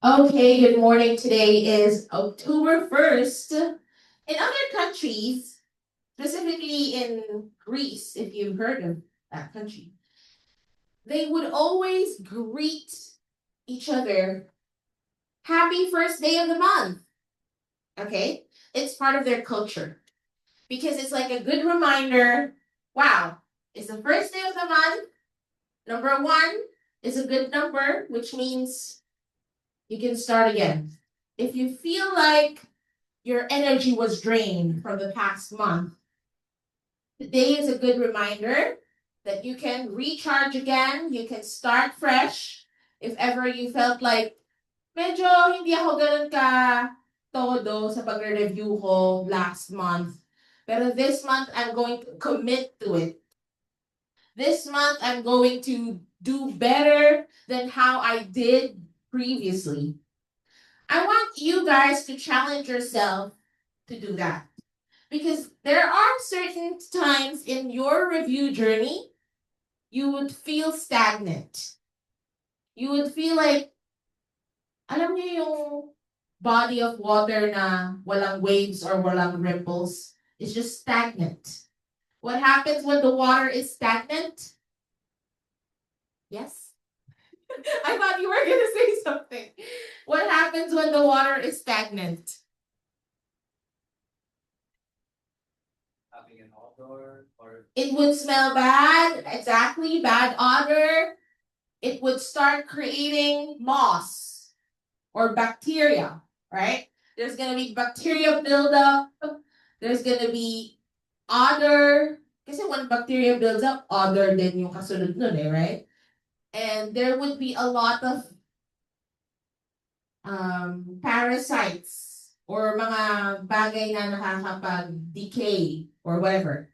Okay, good morning. Today is October 1st. In other countries, specifically in Greece, if you've heard of that country, they would always greet each other, happy first day of the month. Okay? It's part of their culture because it's like a good reminder wow, it's the first day of the month. Number one is a good number, which means you can start again. If you feel like your energy was drained from the past month, today is a good reminder that you can recharge again, you can start fresh. If ever you felt like, medyo hindi ako ganun ka todo sa pagre-review ko last month. Pero this month, I'm going to commit to it. This month, I'm going to do better than how I did previously. I want you guys to challenge yourself to do that. Because there are certain times in your review journey, you would feel stagnant. You would feel like, alam niyo yung body of water na walang waves or walang ripples. It's just stagnant. What happens when the water is stagnant? Yes? I thought you were going to say something. What happens when the water is stagnant? Having an odor or It would smell bad, exactly, bad odor. It would start creating moss or bacteria, right? There's going to be bacteria buildup. There's going to be odor. Kasi when bacteria builds up, odor din yung kasunod nun right? And there would be a lot of parasites or mga bagay na nakakapag-decay or whatever.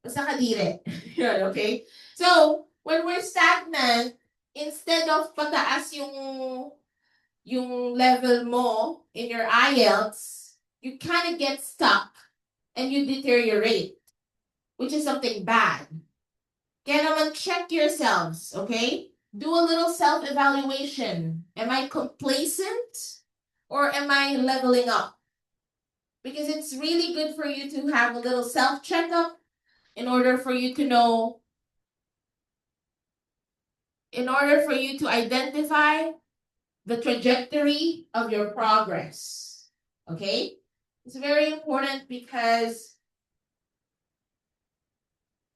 Basta kadire. Yun, okay? So, when we're stagnant, instead of pataas yung level mo in your IELTS, you kind of get stuck and you deteriorate, which is something bad. Kaya naman check yourselves, okay? Do a little self-evaluation. Am I complacent or am I leveling up? Because it's really good for you to have a little self-checkup in order for you to know, in order for you to identify the trajectory of your progress. Okay? It's very important because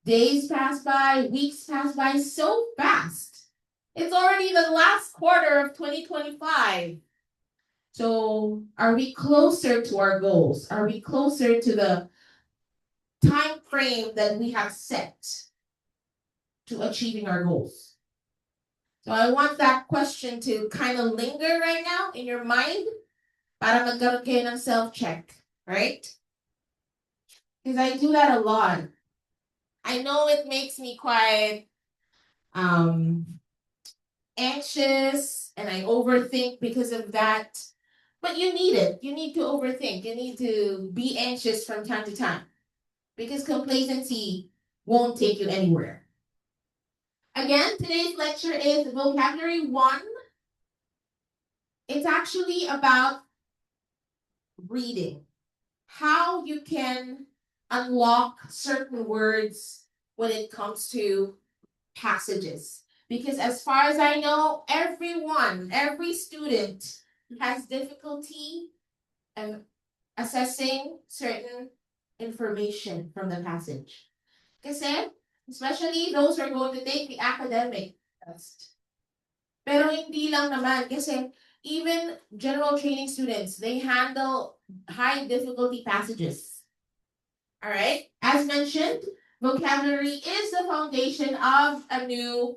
days pass by, weeks pass by so fast. It's already the last quarter of 2025. So, are we closer to our goals? Are we closer to the time frame that we have set to achieving our goals? So, I want that question to kind of linger right now in your mind para magkaroon kayo ng self-check, right? Because I do that a lot. I know it makes me quite anxious and I overthink because of that. But you need it. You need to overthink. You need to be anxious from time to time because complacency won't take you anywhere. Again, today's lecture is Vocabulary 1. It's actually about reading, how you can unlock certain words when it comes to passages. Because as far as I know, every student has difficulty in assessing certain information from the passage. Kasi, especially those who are going to take the academic test. Pero hindi lang naman kasi even general training students, they handle high difficulty passages. All right? As mentioned, vocabulary is the foundation of a new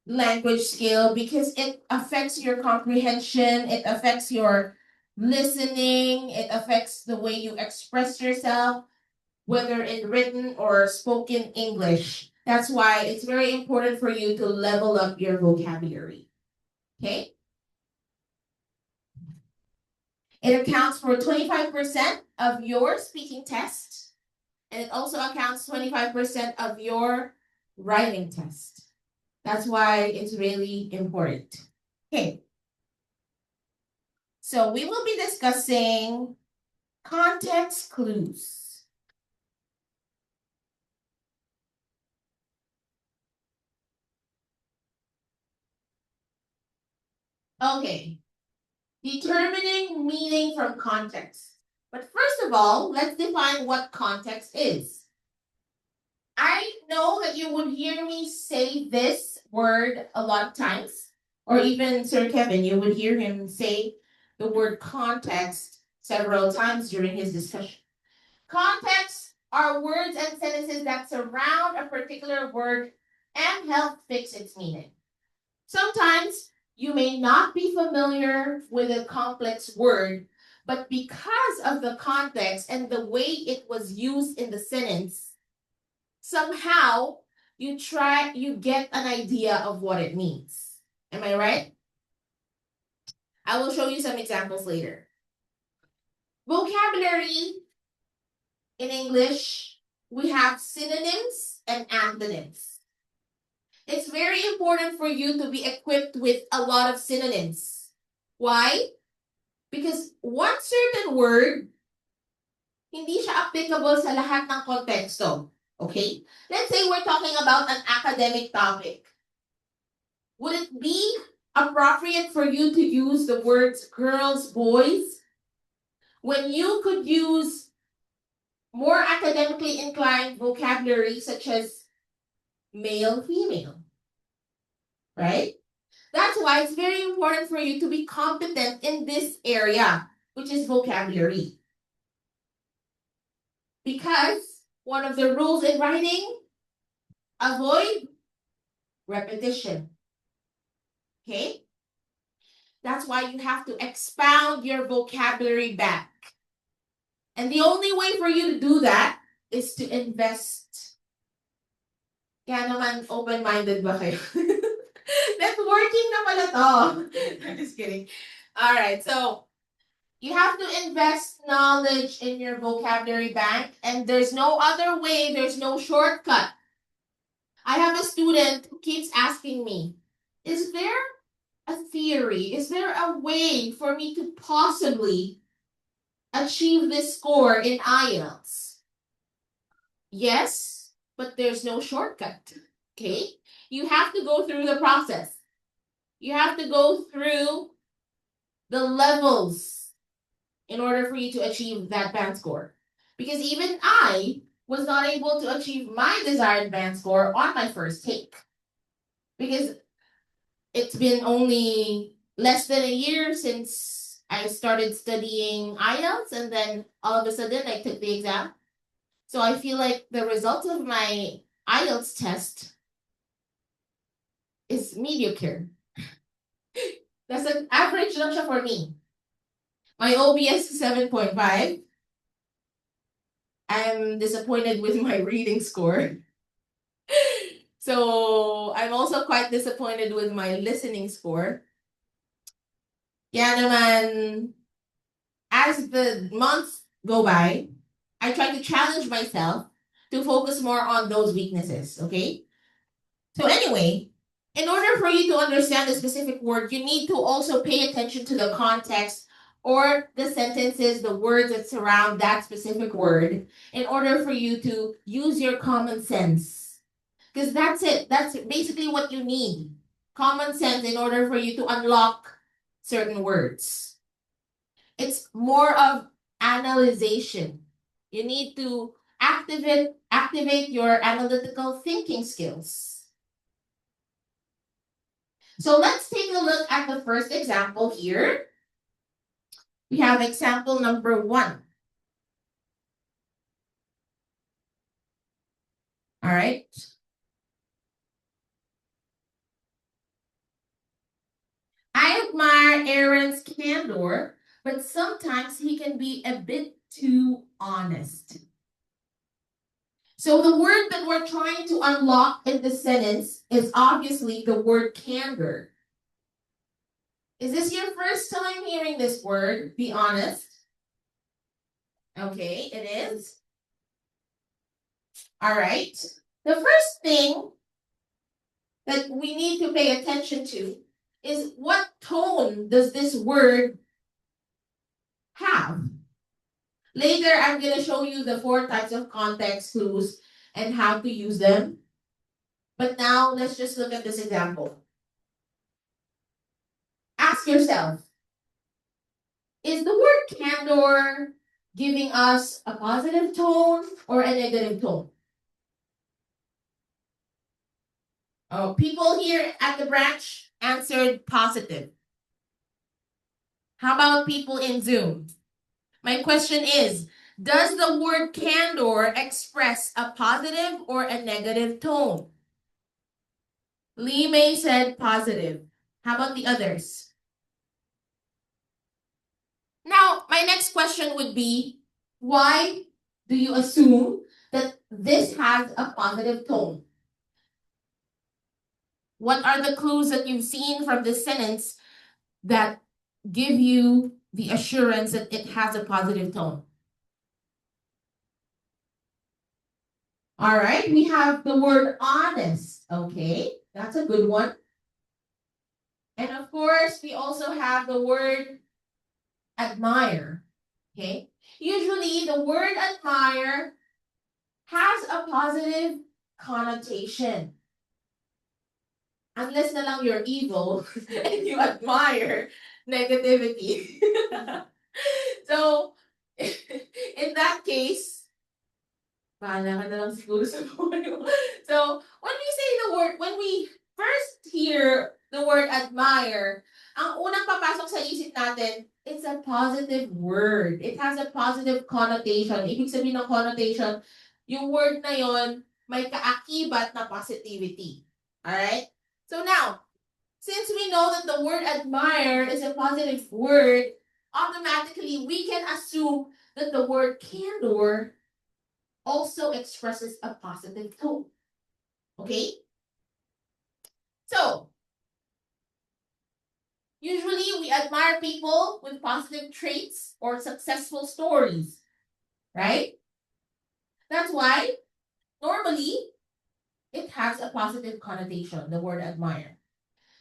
language skill because it affects your comprehension, it affects your listening, it affects the way you express yourself, whether in written or spoken English. That's why it's very important for you to level up your vocabulary. Okay? It accounts for 25% of your speaking test, and it also accounts 25% of your writing test. That's why it's really important. Okay. So we will be discussing context clues. Okay, determining meaning from context. But first of all, let's define what context is. I know that you would hear me say this word a lot of times, or even Sir Kevin, you would hear him say the word context several times during his discussion. Context are words and sentences that surround a particular word and help fix its meaning. Sometimes you may not be familiar with a complex word, but because of the context and the way it was used in the sentence, somehow you get an idea of what it means. Am I right? I will show you some examples later. Vocabulary in English, we have synonyms and antonyms. It's very important for you to be equipped with a lot of synonyms. Why? Because one certain word, hindi siya applicable sa lahat ng konteksto. Okay? Let's say we're talking about an academic topic. Would it be appropriate for you to use the words girls, boys, when you could use more academically inclined vocabulary such as male, female? Right? That's why it's very important for you to be competent in this area, which is vocabulary. Because one of the rules in writing, avoid repetition. Okay? That's why you have to expound your vocabulary back. And the only way for you to do that is to invest. Kaya naman open-minded ba kayo? Networking na pala to. I'm just kidding. All right, so you have to invest knowledge in your vocabulary bank, and there's no other way, there's no shortcut. I have a student who keeps asking me, is there a theory? Is there a way for me to possibly achieve this score in IELTS? Yes, but there's no shortcut. Okay? You have to go through the process. You have to go through the levels in order for you to achieve that band score. Because even I was not able to achieve my desired band score on my first take. Because it's been only less than a year since I started studying IELTS, and then all of a sudden I took the exam. So I feel like the results of my IELTS test is mediocre. That's an average lang siya for me. My OBS is 7.5. I'm disappointed with my reading score. So I'm also quite disappointed with my listening score. Kaya naman, as the months go by, I try to challenge myself to focus more on those weaknesses, okay? So anyway, in order for you to understand a specific word, you need to also pay attention to the context or the sentences, the words that surround that specific word, in order for you to use your common sense. Because that's it. That's basically what you need. Common sense in order for you to unlock certain words. It's more of analyzation. You need to activate your analytical thinking skills. So let's take a look at the first example here. We have example number 1. All right. I admire Aaron's candor, but sometimes he can be a bit too honest. So the word that we're trying to unlock in the sentence is obviously the word candor. Is this your first time hearing this word? Be honest. Okay, it is. All right. The first thing that we need to pay attention to is what tone does this word have. Later, I'm going to show you the 4 types of context clues and how to use them. But now, let's just look at this example. Ask yourself, is the word candor giving us a positive tone or a negative tone? Oh, people here at the branch answered positive. How about people in Zoom? My question is, does the word candor express a positive or a negative tone? Lee May said positive. How about the others? Now, my next question would be, why do you assume that this has a positive tone? What are the clues that you've seen from this sentence that give you the assurance that it has a positive tone? All right, we have the word honest. Okay, that's a good one. And of course, we also have the word admire. Okay, usually the word admire has a positive connotation. Unless na lang you're evil and you admire negativity. So, in that case, bahala ka na lang siguro sa buhay mo. So, when we say the word, when we first hear the word admire, ang unang papasok sa isip natin, it's a positive word. It has a positive connotation. Ibig sabihin ng connotation, yung word na yon may kaakibat na positivity. Alright? So now, since we know that the word admire is a positive word, automatically we can assume that the word candor also expresses a positive tone. Okay? So, usually we admire people with positive traits or successful stories, right? That's why normally it has a positive connotation, the word admire.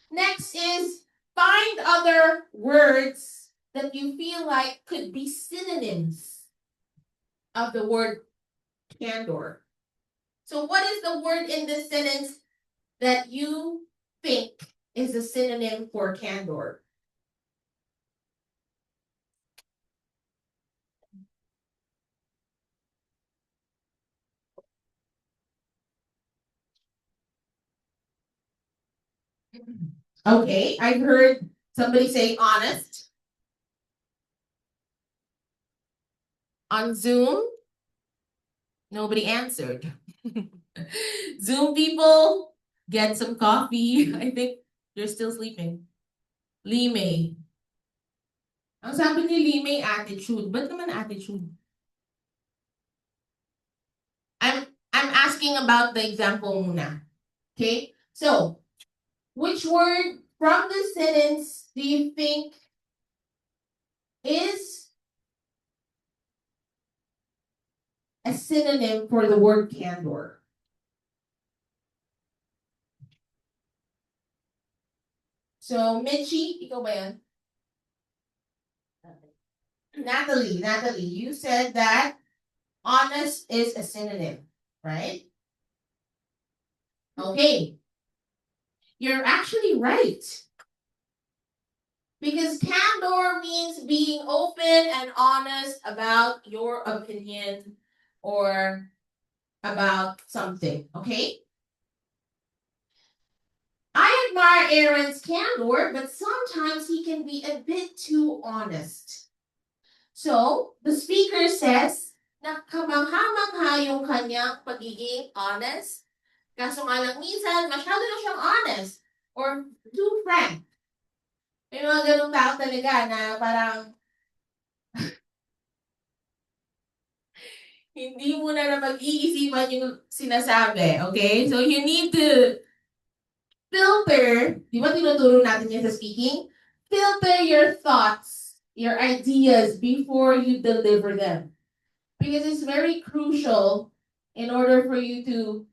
Next is find other words that you feel like could be synonyms of the word candor. So, what is the word in this sentence that you think is a synonym for candor? Okay, I've heard somebody say honest. On Zoom, nobody answered. Zoom people, get some coffee. I think you're still sleeping. Lee May. Ang sabi ni Lee May, attitude. Ba't naman attitude? I'm asking about the example muna. Okay? So, which word from the sentence do you think is a synonym for the word candor? So, Mitchie, ikaw ba yan? Natalie, you said that honest is a synonym, right? Okay. You're actually right. Because candor means being open and honest about your opinion or about something, okay? I admire Aaron's candor, but sometimes he can be a bit too honest. So, the speaker says, nakamangha-mangha yung kanyang pagiging honest. Kaso nga lang minsan, masyado na siyang honest or too frank. May mga ganung tao talaga na parang hindi mo na mag-iisipan yung sinasabi, okay? So, you need to filter, di ba tinuturo natin yan sa speaking? Filter your thoughts, your ideas before you deliver them. Because it's very crucial in order for you to,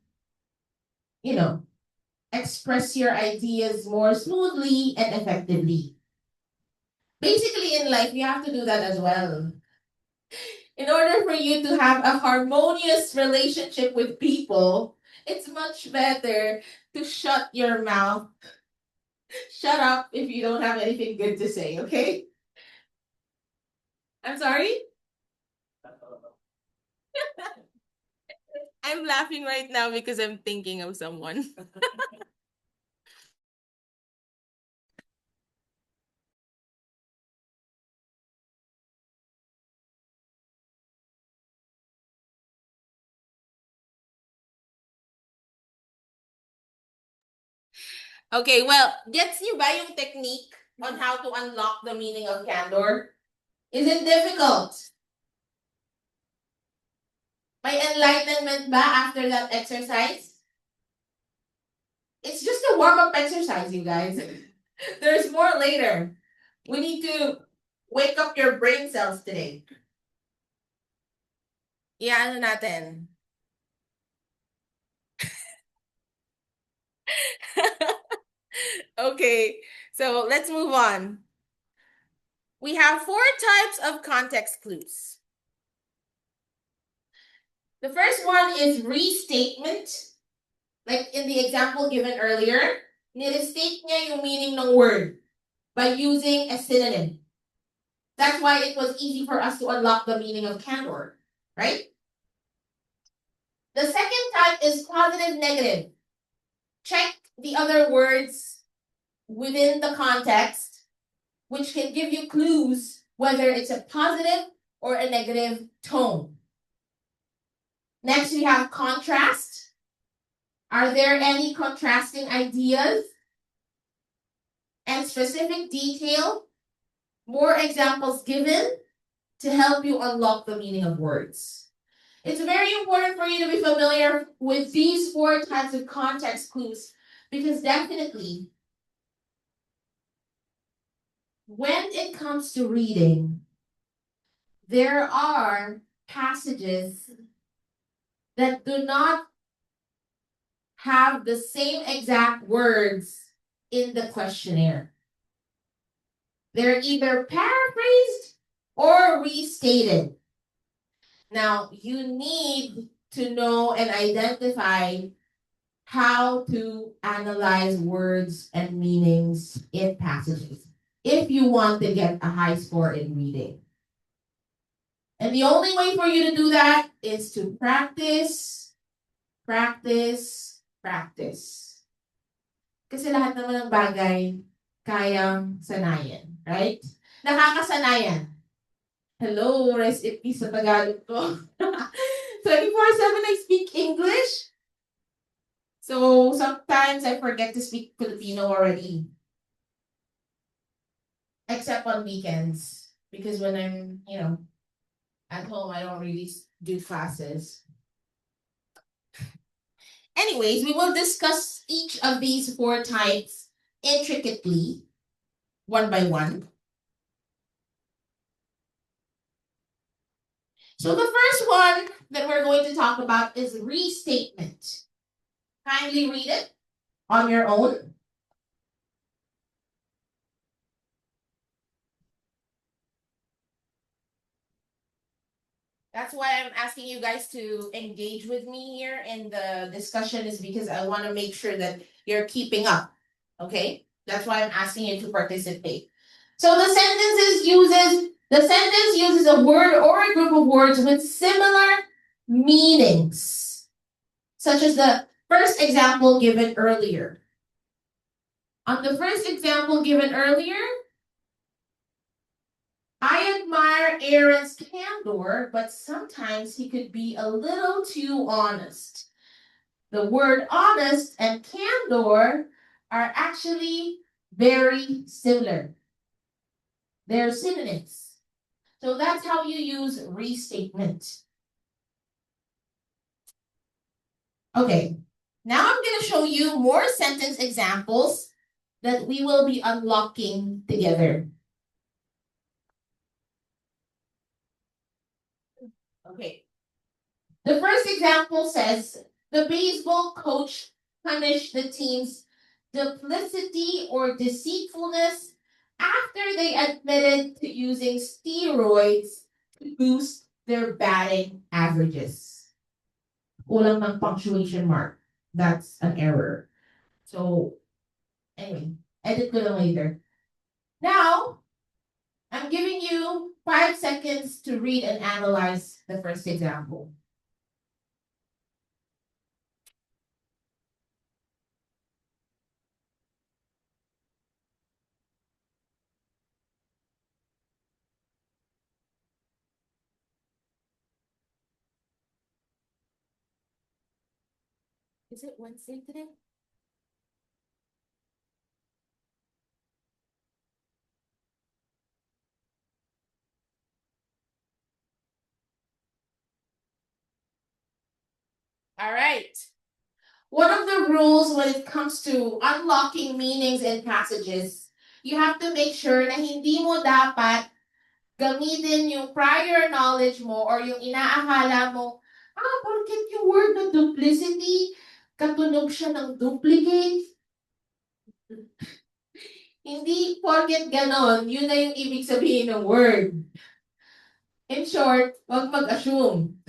express your ideas more smoothly and effectively. Basically, in life, you have to do that as well. In order for you to have a harmonious relationship with people, it's much better to shut your mouth. Shut up if you don't have anything good to say, okay? I'm sorry? I'm laughing right now because I'm thinking of someone. Okay, well, gets niyo ba yung technique on how to unlock the meaning of candor? Is it difficult? May enlightenment ba after that exercise? It's just a warm-up exercise, you guys. There's more later. We need to wake up your brain cells today. Yeah, ano natin? Okay, so let's move on. We have 4 types of context clues. The first one is restatement. Like in the example given earlier, nirestate niya yung meaning ng word by using a synonym. That's why it was easy for us to unlock the meaning of candor, right? The second type is positive negative. Check the other words within the context, which can give you clues whether it's a positive or a negative tone. Next, we have contrast. Are there any contrasting ideas? And specific detail, more examples given to help you unlock the meaning of words. It's very important for you to be familiar with these 4 types of context clues because definitely when it comes to reading, there are passages that do not have the same exact words in the questionnaire. They're either paraphrased or restated. Now, you need to know and identify how to analyze words and meanings in passages if you want to get a high score in reading. And the only way for you to do that is to practice, practice, practice. Kasi lahat naman ng bagay kayang sanayan, right? Nakakasanayan. Hello, rest in peace sa Tagalog ko. 24/7 I speak English. So sometimes I forget to speak Filipino already. Except on weekends. Because when I'm, at home, I don't really do classes. Anyways, we will discuss each of these 4 types intricately, one by one. So the first one that we're going to talk about is restatement. Kindly read it on your own. That's why I'm asking you guys to engage with me here in the discussion is because I want to make sure that you're keeping up. Okay? That's why I'm asking you to participate. So the sentence uses a word or a group of words with similar meanings, such as the first example given earlier. On the first example given earlier, I admire Aaron's candor, but sometimes he could be a little too honest. The word honest and candor are actually very similar. They're synonyms. So that's how you use restatement. Okay, now I'm going to show you more sentence examples that we will be unlocking together. Okay. The first example says, the baseball coach punished the team's duplicity or deceitfulness after they admitted to using steroids to boost their batting averages. Kulang ng punctuation mark. That's an error. So, anyway, edit ko lang later. Now, I'm giving you 5 seconds to read and analyze the first example. Is it Wednesday today? All right. One of the rules when it comes to unlocking meanings in passages, you have to make sure na hindi mo dapat gamitin yung prior knowledge mo or yung inaakala mo, porket yung word na duplicity, katunog siya ng duplicate. Hindi porket ganon, yun na yung ibig sabihin ng word. In short, wag mag-assume.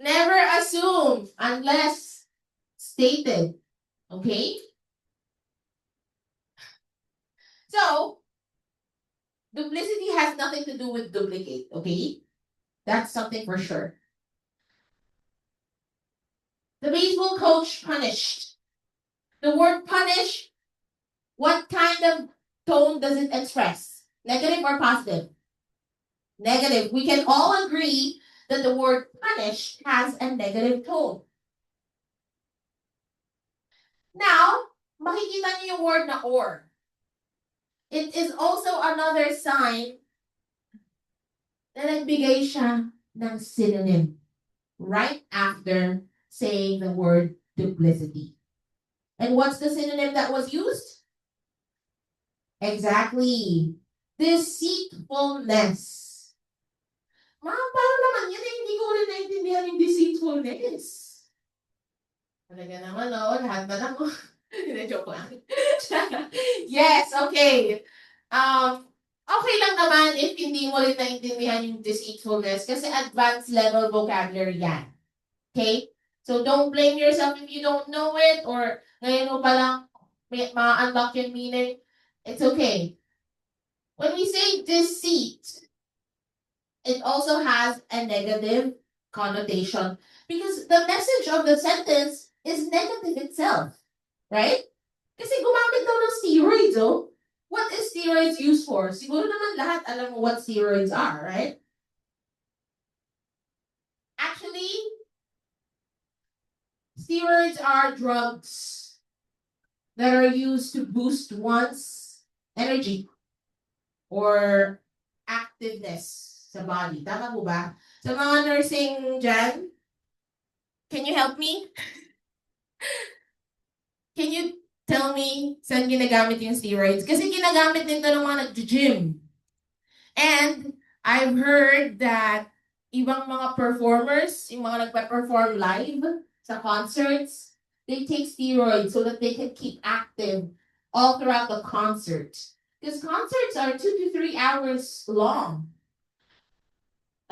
Never assume unless stated. Okay? So, duplicity has nothing to do with duplicate. Okay? That's something for sure. The baseball coach punished. The word punish, what kind of tone does it express? Negative or positive? Negative. We can all agree that the word punish has a negative tone. Now, makikita niyo yung word na or. It is also another sign na nagbigay siya ng synonym right after saying the word duplicity. And what's the synonym that was used? Exactly. Deceitfulness. Ma'am, paano naman yun? Hindi ko rin naintindihan yung deceitfulness. Talaga naman, lahat ba lang? Joke lang. Yes, okay. Okay lang naman if hindi mo rin naintindihan yung deceitfulness kasi advanced level vocabulary yan. Okay? So don't blame yourself if you don't know it or ngayon mo palang ma-unlock yung meaning. It's okay. When we say deceit, it also has a negative connotation because the message of the sentence is negative itself. Right? Kasi gumamit daw ng steroids, oh. What is steroids used for? Siguro naman lahat alam mo what steroids are, right? Actually, steroids are drugs that are used to boost one's energy or activeness sa body. Tama po ba? Sa mga nursing dyan, can you help me? Can you tell me saan ginagamit yung steroids? Kasi ginagamit din to ng mga nag-gym. And I've heard that ibang mga performers, yung mga nagpa-perform live sa concerts, they take steroids so that they can keep active all throughout the concert. Because concerts are 2 to 3 hours long.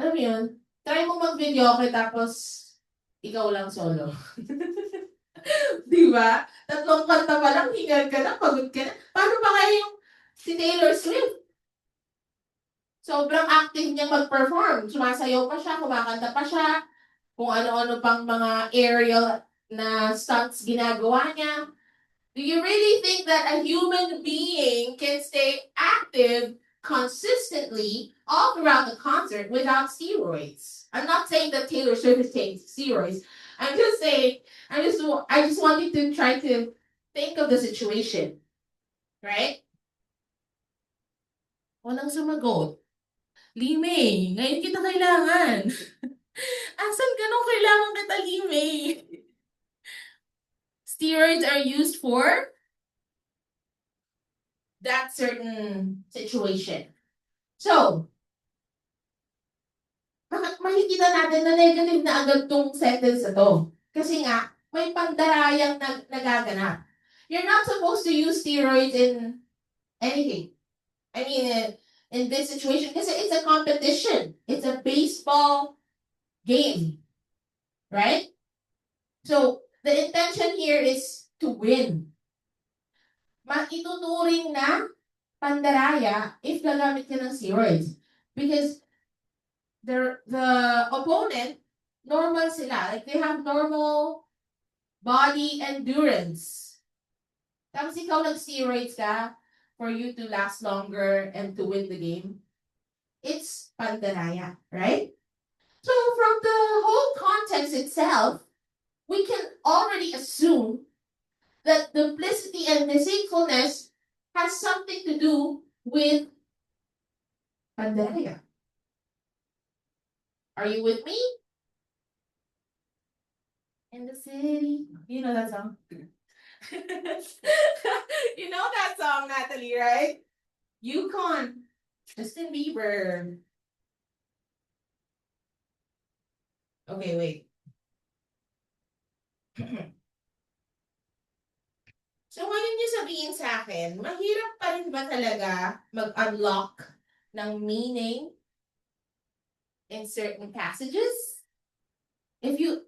Alam mo yun? Try mo mag-video okay tapos ikaw lang solo. Di ba? 3 kanta pa lang, hingal ka na, pagod ka na. Paano ba kaya yung si Taylor Swift? Sobrang active niyang mag-perform. Sumasayaw pa siya, kumakanta pa siya, kung ano-ano pang mga aerial na stunts ginagawa niya. Do you really think that a human being can stay active consistently all throughout the concert without steroids? I'm not saying that Taylor Swift is taking steroids. I'm just saying, I just want you to try to think of the situation. Right? Walang sumagot. Limay, ngayon kita kailangan. Asan ka nung kailangan kita, Limay? Steroids are used for that certain situation. So, makikita natin na negative na agad tong sentence na to. Kasi nga, may pandarayang nagaganap. You're not supposed to use steroids in anything. I mean, in this situation, because it's a competition. It's a baseball game, right? So, the intention here is to win. Ituturing na pandaraya if gagamit ka ng steroids. Because the opponent, normal sila. Like, they have normal body endurance. Tapos ikaw nag-steroids ka for you to last longer and to win the game. It's pandaraya, right? So from the whole context itself, we can already assume that duplicity and deceitfulness has something to do with pandaraya. Are you with me? In the city. You know that song? You know that song, Natalie, right? Yukon. Justin Bieber. Okay, wait. So, ngayon niyo sabihin sa akin, mahirap pa rin ba talaga mag-unlock ng meaning in certain passages? If you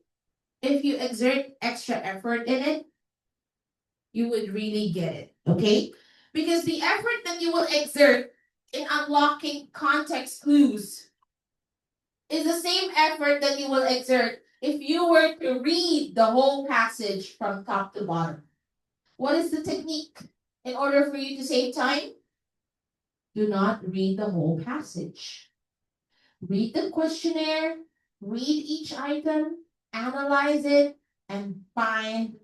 exert extra effort in it, you would really get it, okay? Because the effort that you will exert in unlocking context clues is the same effort that you will exert if you were to read the whole passage from top to bottom. What is the technique in order for you to save time? Do not read the whole passage. Read the questionnaire, read each item, analyze it, and find.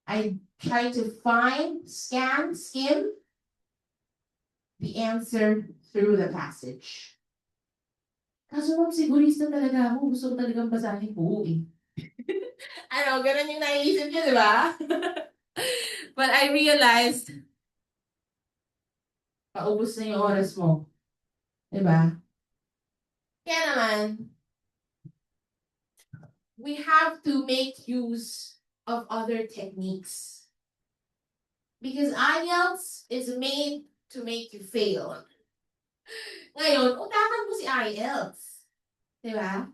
I try to find, skim the answer through the passage. Kaso ma'am, sigurista talaga ako. Gusto ko talagang basahin po eh. Ano, ganun yung naiisip niyo, di ba? But I realized, paubos na yung oras mo. Di ba? Kaya naman, we have to make use of other techniques. Because IELTS is made to make you fail. Ngayon, utakan mo si IELTS. Di ba?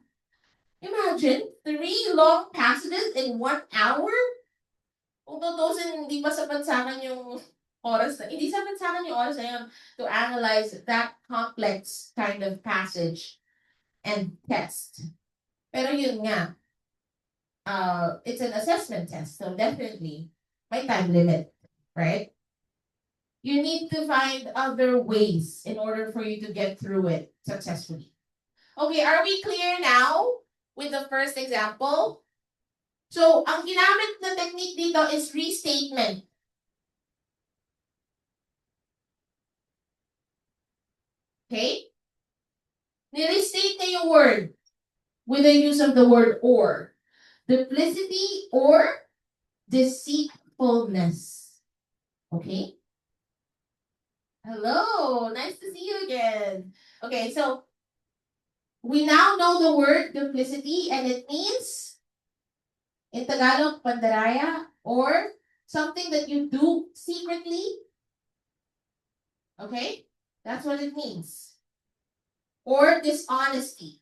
Imagine, 3 long passages in 1 hour? Kung tutusin, hindi pa sapat sa akin yung oras na, hindi sapat sa akin yung oras na yun to analyze that complex kind of passage and test. Pero yun nga, it's an assessment test, so definitely, may time limit, right? You need to find other ways in order for you to get through it successfully. Okay, are we clear now with the first example? So, ang ginamit na technique dito is restatement. Okay? Ni-restate na yung word with the use of the word or. Duplicity or deceitfulness. Okay? Hello, nice to see you again. Okay, so we now know the word duplicity and it means in Tagalog, pandaraya, or something that you do secretly. Okay? That's what it means. Or dishonesty.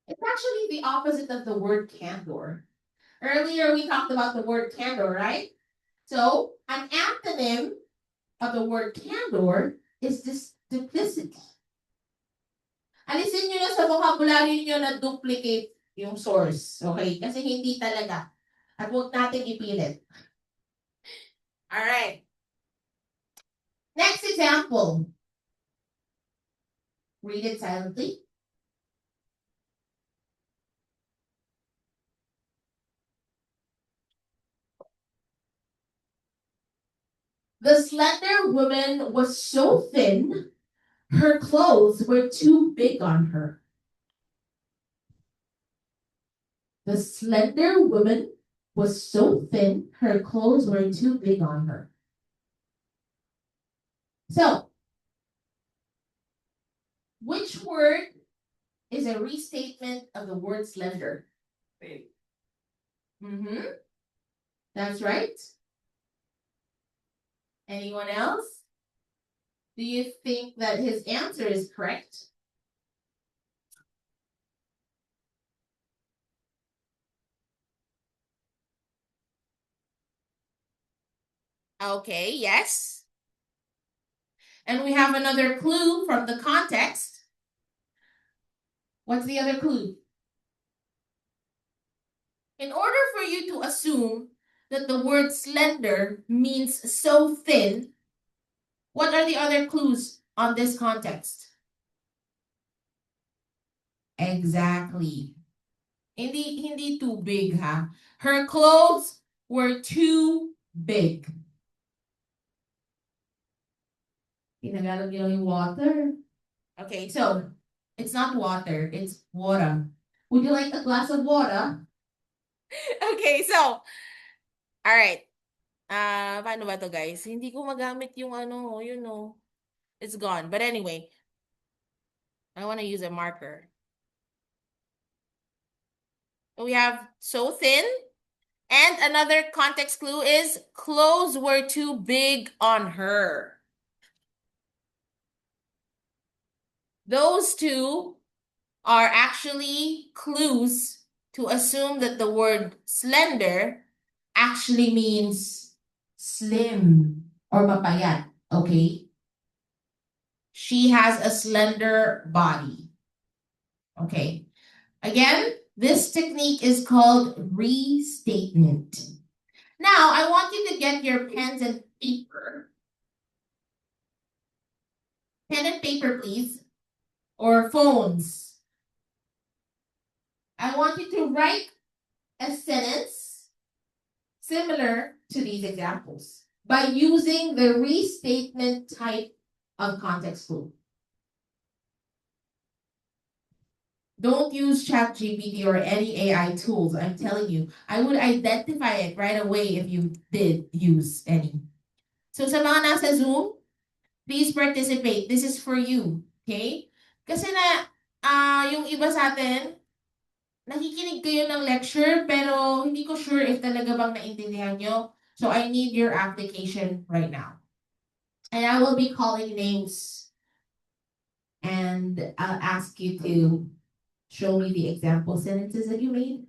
It's actually the opposite of the word candor. Earlier, we talked about the word candor, right? So, an antonym of the word candor is this duplicity. Alisin nyo na sa vocabulary nyo na duplicate yung source. Okay? Kasi hindi talaga. At huwag natin ipilit. Alright. Next example. Read it silently. The slender woman was so thin, her clothes were too big on her. The slender woman was so thin, her clothes were too big on her. So, which word is a restatement of the word slender? Big. Mm-hmm. That's right. Anyone else? Do you think that his answer is correct? Okay, yes. And we have another clue from the context. What's the other clue? In order for you to assume that the word slender means so thin, what are the other clues on this context? Exactly. Hindi too big, ha? Her clothes were too big. Tinagalog yung water. Okay, so it's not water, it's water. Would you like a glass of water? Okay, so, all right. Paano ba to, guys? Hindi ko magamit yung ano, you know. It's gone. But anyway, I want to use a marker. We have so thin. And another context clue is clothes were too big on her. Those two are actually clues to assume that the word slender actually means slim or mapayat, okay? She has a slender body. Okay. Again, this technique is called restatement. Now, I want you to get your pens and paper. Pen and paper, please. Or phones. I want you to write a sentence similar to these examples by using the restatement type of context clue. Don't use ChatGPT or any AI tools. I'm telling you, I would identify it right away if you did use any. So sa mga nasa Zoom, please participate. This is for you. Okay? Kasi yung iba sa atin, nakikinig kayo ng lecture, pero hindi ko sure if talaga bang naintindihan nyo. So I need your application right now. And I will be calling names. And I'll ask you to show me the example sentences that you made.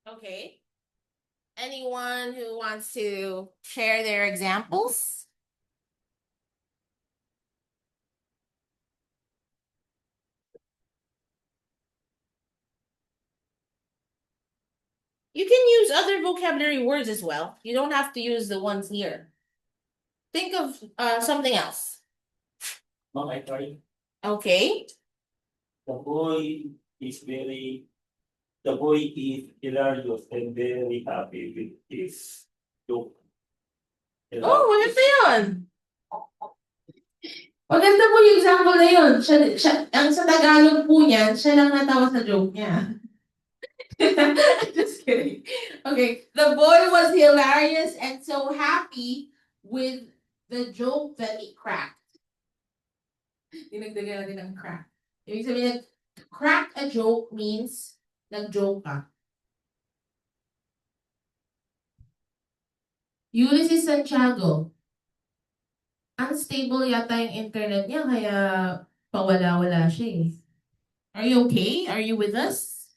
Okay. Anyone who wants to share their examples? You can use other vocabulary words as well. You don't have to use the ones here. Think of something else. Mom, I tried. Okay. The boy is hilarious and very happy with his joke. Oh, maganda yun. Maganda po yung example na yun. Ang sa Tagalog po niyan, siya lang natawa sa joke niya. Just kidding. Okay, the boy was hilarious and so happy with the joke that he cracked. Dinagdagan natin ng crack. Ibig sabihin, to crack a joke means nag-joke ka. Ulysses Santiago. Unstable yata yung internet niya, kaya pawala-wala siya eh. Are you okay? Are you with us?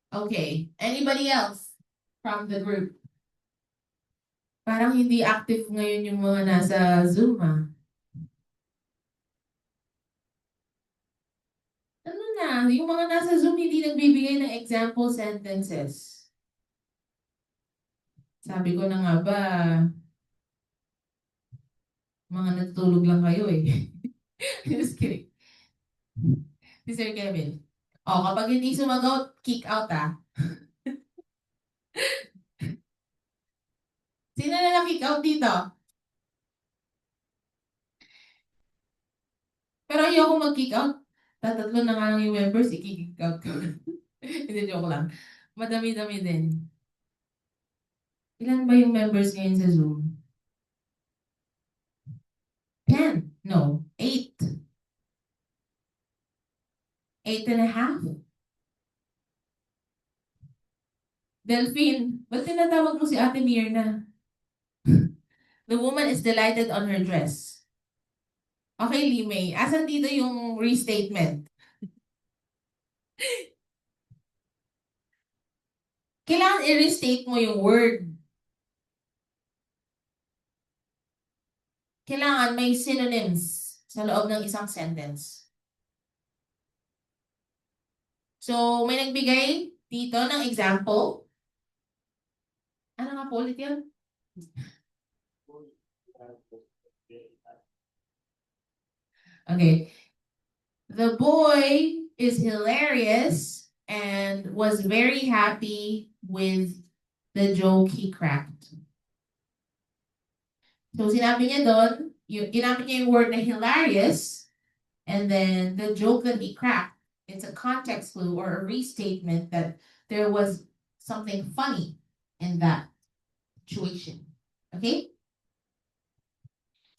Okay. Anybody else from the group? Parang hindi active ngayon yung mga nasa Zoom, ah. Ano na, yung mga nasa Zoom hindi nagbibigay ng example sentences. Sabi ko na nga ba, mga natutulog lang kayo eh. Just kidding. Si Sir Kevin. O, kapag hindi sumagot, kick out ah. Sino na na-kick out dito? Pero ayoko mag-kick out. Tatatlo na nga lang yung members, i-kick out ko. Hindi, joke lang. Madami-dami din. Ilan ba yung members ngayon sa Zoom? 10? No, 8. 8.5? Delphine, ba't tinatawag mo si Ate Mirna? The woman is delighted on her dress. Okay, Limay. Asan dito yung restatement? Kailangan i-restate mo yung word. Kailangan may synonyms sa loob ng isang sentence. So, may nagbigay dito ng example. Ano nga po ulit yun? Okay. The boy is hilarious and was very happy with the joke he cracked. So, sinabi niya doon, ginamit niya yung word na hilarious, and then the joke that he cracked, it's a context clue or a restatement that there was something funny in that situation. Okay?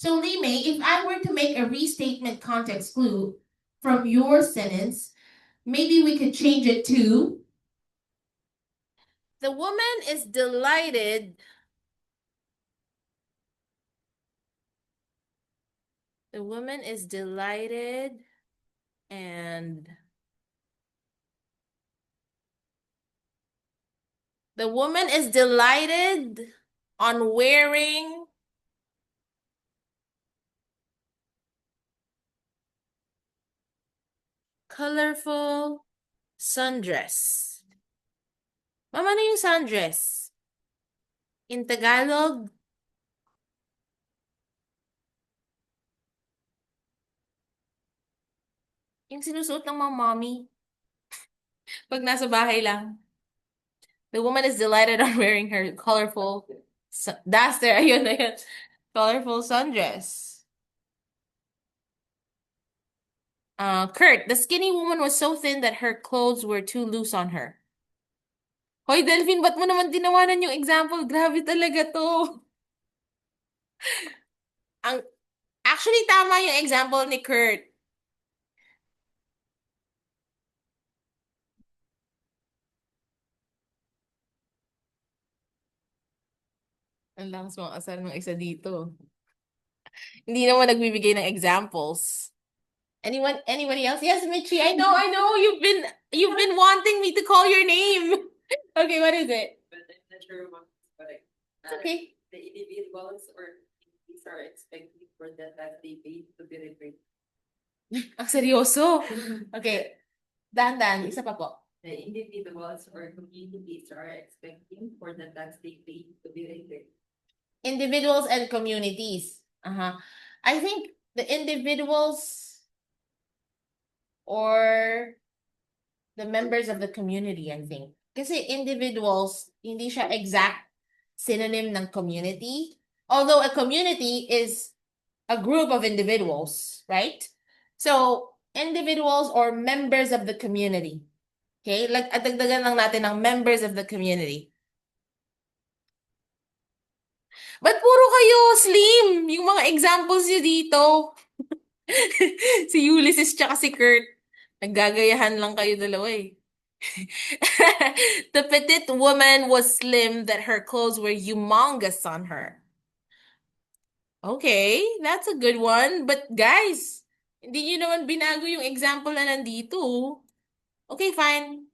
So, Lime, if I were to make a restatement context clue from your sentence, maybe we could change it to the woman is delighted. The woman is delighted and the woman is delighted on wearing colorful sundress. Mama, ano yung sundress? In Tagalog? Yung sinusuot ng mga mommy. Pag nasa bahay lang. The woman is delighted on wearing her colorful duster. Ayun, ayun. Colorful sundress. Kurt, the skinny woman was so thin that her clothes were too loose on her. Hoy, Delphine, ba't mo naman tinawanan yung example? Grabe talaga to. Actually, tama yung example ni Kurt. Ang lakas mga asar ng isa dito. Hindi naman nagbibigay ng examples. Anybody else? Yes, Michi, I know, you've been wanting me to call your name. Okay, what is it? But I'm not sure what, It's okay. the individuals or entities are expecting for the tax they paid to be repaid. Ang seryoso. Okay. Dahan-dahan, isa pa po. The individuals or communities are expecting for the tax they paid to be repaid. Individuals and communities. I think the individuals or the members of the community, I think. Kasi individuals, hindi siya exact synonym ng community. Although a community is a group of individuals, right? So, individuals or members of the community. Okay? Like, at dagdagan lang natin ng members of the community. Ba't puro kayo slim? Yung mga examples niyo dito. Si Ulysses tsaka si Kurt. Naggagayahan lang kayo dalawa eh. The petite woman was slim that her clothes were humongous on her. Okay, that's a good one. But guys, hindi nyo naman binago yung example na nandito. Okay, fine.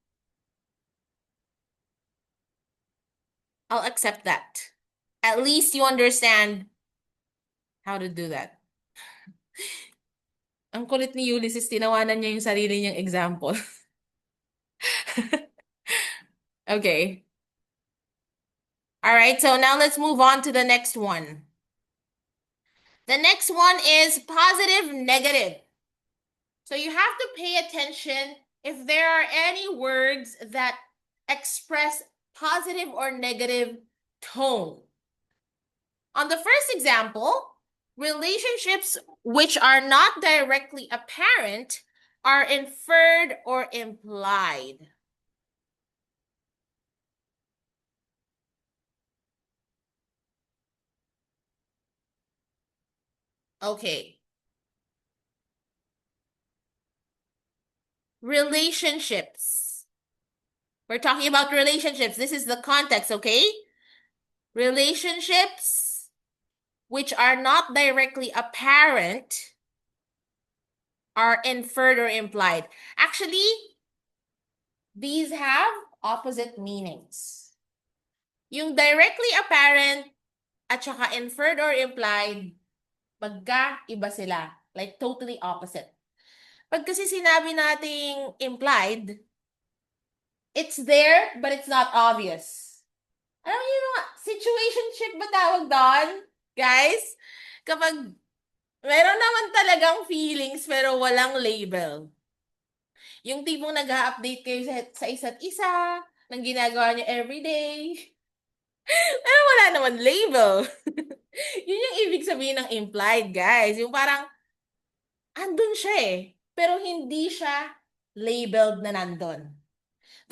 I'll accept that. At least you understand how to do that. Ang kulit ni Ulysses, tinawanan niya yung sarili niyang example. Okay. All right, so now let's move on to the next one. The next one is positive, negative. So you have to pay attention if there are any words that express positive or negative tone. On the first example, relationships which are not directly apparent are inferred or implied. Okay. Relationships. We're talking about relationships. This is the context, okay? Relationships which are not directly apparent are inferred or implied. Actually, these have opposite meanings. Yung directly apparent at saka inferred or implied, magka-iba sila. Like totally opposite. Pag kasi sinabi nating implied, it's there but it's not obvious. Alam niyo yung situationship ba tawag doon? Guys, kapag meron naman talagang feelings pero walang label. Yung tipong nag-update kayo sa isa't isa, ng ginagawa niyo everyday. Pero wala naman label. Yun yung ibig sabihin ng implied, guys. Yung parang, andun siya eh. Pero hindi siya labeled na nandun.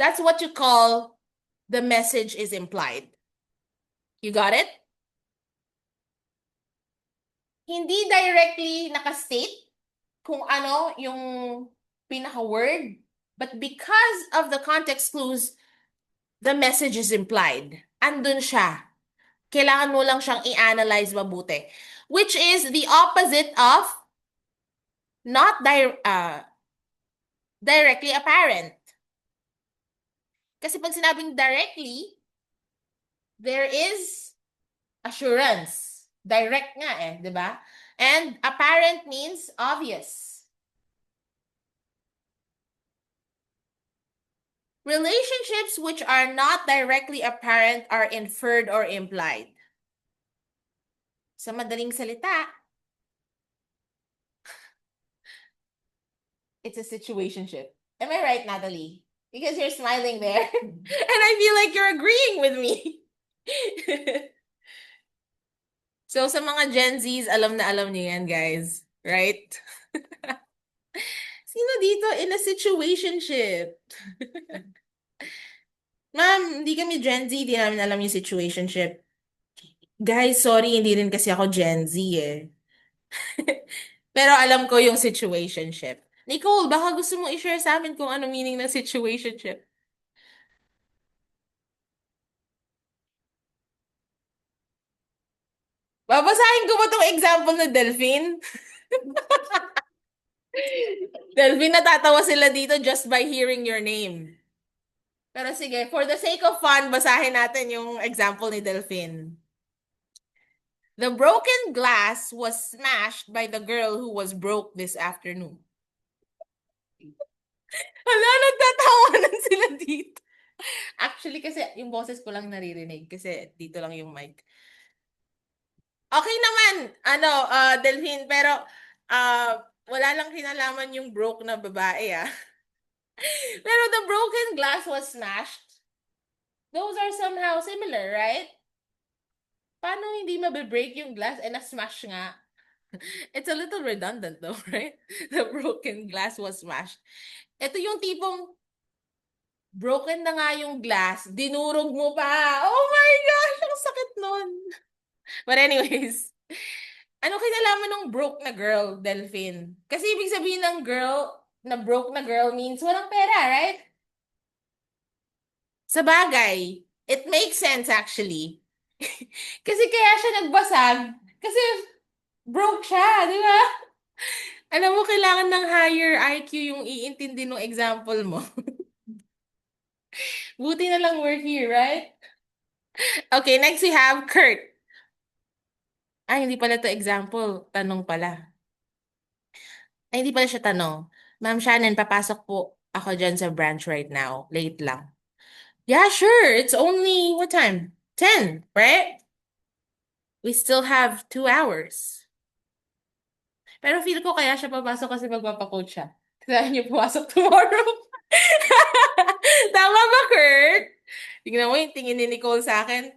That's what you call the message is implied. You got it? Hindi directly nakastate kung ano yung pinaka-word, but because of the context clues, the message is implied. Andun siya. Kailangan mo lang siyang i-analyze mabuti. Which is the opposite of not directly apparent. Kasi pag sinabing directly, there is assurance. Direct nga eh, di ba? And apparent means obvious. Relationships which are not directly apparent are inferred or implied. Sa madaling salita, it's a situationship. Am I right, Natalie? Because you're smiling there. And I feel like you're agreeing with me. So sa mga Gen Zs, alam na alam niyo yan, guys. Right? Sino dito in a situationship? Ma'am, hindi kami Gen Z, di namin alam yung situationship. Guys, sorry, hindi rin kasi ako Gen Z eh. Pero alam ko yung situationship. Nicole, baka gusto mo i-share sa amin kung ano meaning ng situationship. Babasahin ko ba tong example na Delphine? Delphine, natatawa sila dito just by hearing your name. Pero sige, for the sake of fun, basahin natin yung example ni Delphine. The broken glass was smashed by the girl who was broke this afternoon. Hala, nagtatawanan sila dito. Actually, kasi yung boses ko lang naririnig kasi dito lang yung mic. Okay naman, Delphine, pero wala lang kinalaman yung broke na babae, ah. Pero the broken glass was smashed. Those are somehow similar, right? Paano hindi mabe-break yung glass and na-smash nga? It's a little redundant though, right? The broken glass was smashed. Ito yung tipong broken na nga yung glass, dinurog mo pa. Oh my gosh, ang sakit nun. But anyways, ano kinalaman ng broke na girl, Delphine? Kasi ibig sabihin ng girl, na broke na girl means walang pera, right? Sa bagay, it makes sense actually. Kasi kaya siya nagbasag, kasi broke siya, di ba? Alam mo, kailangan ng higher IQ yung iintindi ng example mo. Buti na lang we're here, right? Okay, next we have Kurt. Ay, hindi pala to example. Tanong pala. Ay, hindi pala siya tanong. Ma'am Shannon, papasok po ako dyan sa branch right now. Late lang. Yeah, sure. It's only, what time? 10, right? We still have 2 hours. Pero feel ko kaya siya papasok kasi magpapacoach siya. Kaya niyo pumasok tomorrow. Tama ba, Kurt? Tingnan mo yung tingin ni Nicole sa akin.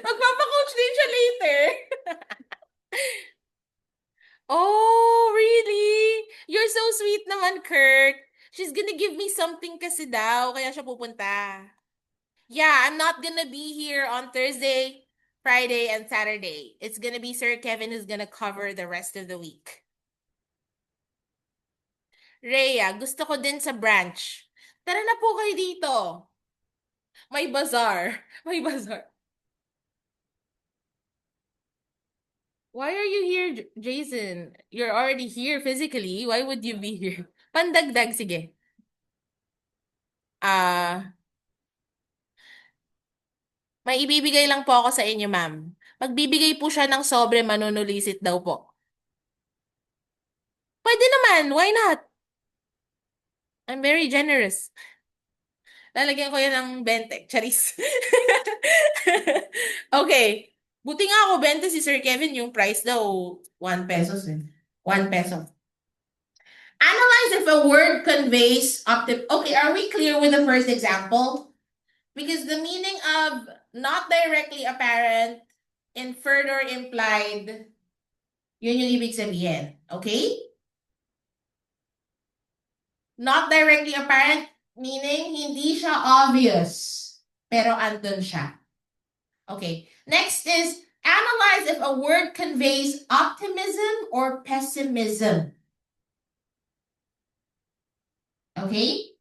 Magpapacoach din siya later. Oh, really? You're so sweet naman, Kurt. She's gonna give me something kasi daw, kaya siya pupunta. Yeah, I'm not gonna be here on Thursday, Friday, and Saturday. It's gonna be Sir Kevin who's gonna cover the rest of the week. Rhea, gusto ko din sa branch. Tara na po kayo dito. May bazaar. May bazaar. Why are you here, Jason? You're already here physically. Why would you be here? Pandagdag, sige. Ah, may ibibigay lang po ako sa inyo, ma'am. Magbibigay po siya ng sobre manunulisit daw po. Pwede naman, why not? I'm very generous. Lalagyan ko yan ng 20. Charis. Okay. Buti nga ako, 20 si Sir Kevin, yung price daw, 1 pesos eh. 1 peso. Analyze if a word conveys Okay, are we clear with the first example? Because the meaning of not directly apparent, inferred or implied, yun yung ibig sabihin. Okay? Not directly apparent, meaning hindi siya obvious, pero andun siya. Okay. Next is analyze if a word conveys optimism or pessimism. Okay?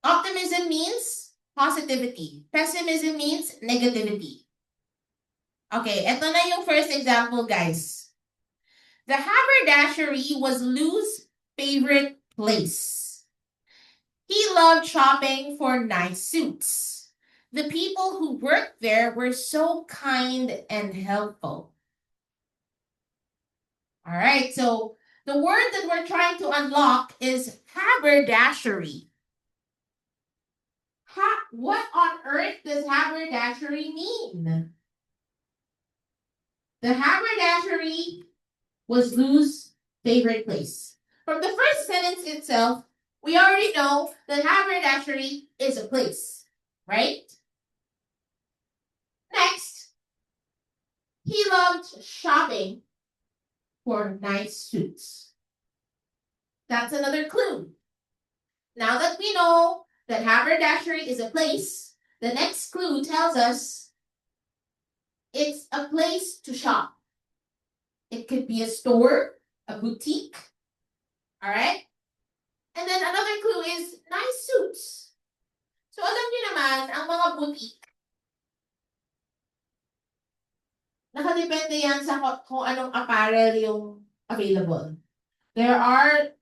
Optimism means positivity. Pessimism means negativity. Okay, ito na yung first example, guys. The haberdashery was Lou's favorite place. He loved shopping for nice suits. The people who worked there were so kind and helpful. All right, so the word that we're trying to unlock is haberdashery. What on earth does haberdashery mean? The haberdashery was Lou's favorite place. From the first sentence itself, we already know that haberdashery is a place, right? Next, he loved shopping for nice suits. That's another clue. Now that we know that haberdashery is a place, the next clue tells us it's a place to shop. It could be a store, a boutique, all right? And then another clue is nice suits. So alam niyo naman, ang mga boutique, nakadepende yan sa kung anong apparel yung available. There are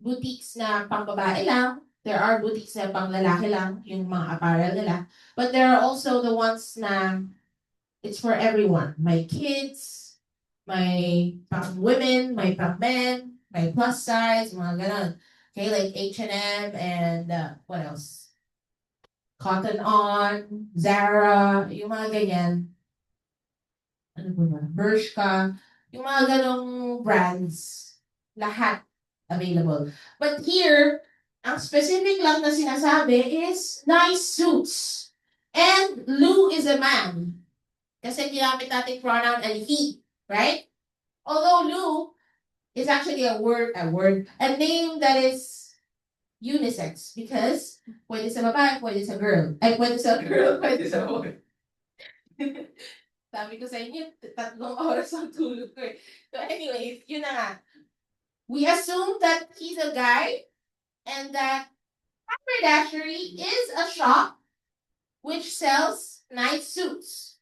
boutiques na pang babae lang. There are boutiques na pang lalaki lang, yung mga apparel nila. But there are also the ones na it's for everyone. My kids, my pang women, my pang men, my plus size, mga ganon. Okay, like H&M and what else? Cotton On, Zara, yung mga ganyan. Ano ba? Bershka, yung mga ganong brands, lahat available. But here, ang specific lang na sinasabi is nice suits. And Lou is a man. Kasi ginamit natin pronoun and he, right? Although Lou is actually a name that is unisex because pwede sa babae, pwede sa girl. Ay, pwede sa girl, pwede sa boy. Sabi ko sa inyo, 3 oras ang tulog ko eh. So anyways, yun na nga. We assume that he's a guy and that haberdashery is a shop which sells nice suits.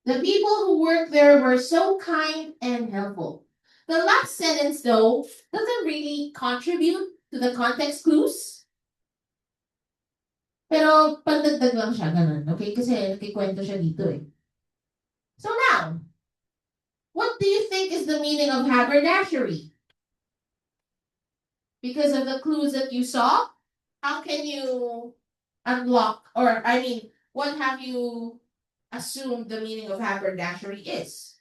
The people who work there were so kind and helpful. The last sentence, though, doesn't really contribute to the context clues. Pero pandagdag lang siya, ganun. Okay? Kasi nagkikwento siya dito eh. So now, what do you think is the meaning of haberdashery? Because of the clues that you saw, how can you unlock, or I mean, what have you assumed the meaning of haberdashery is?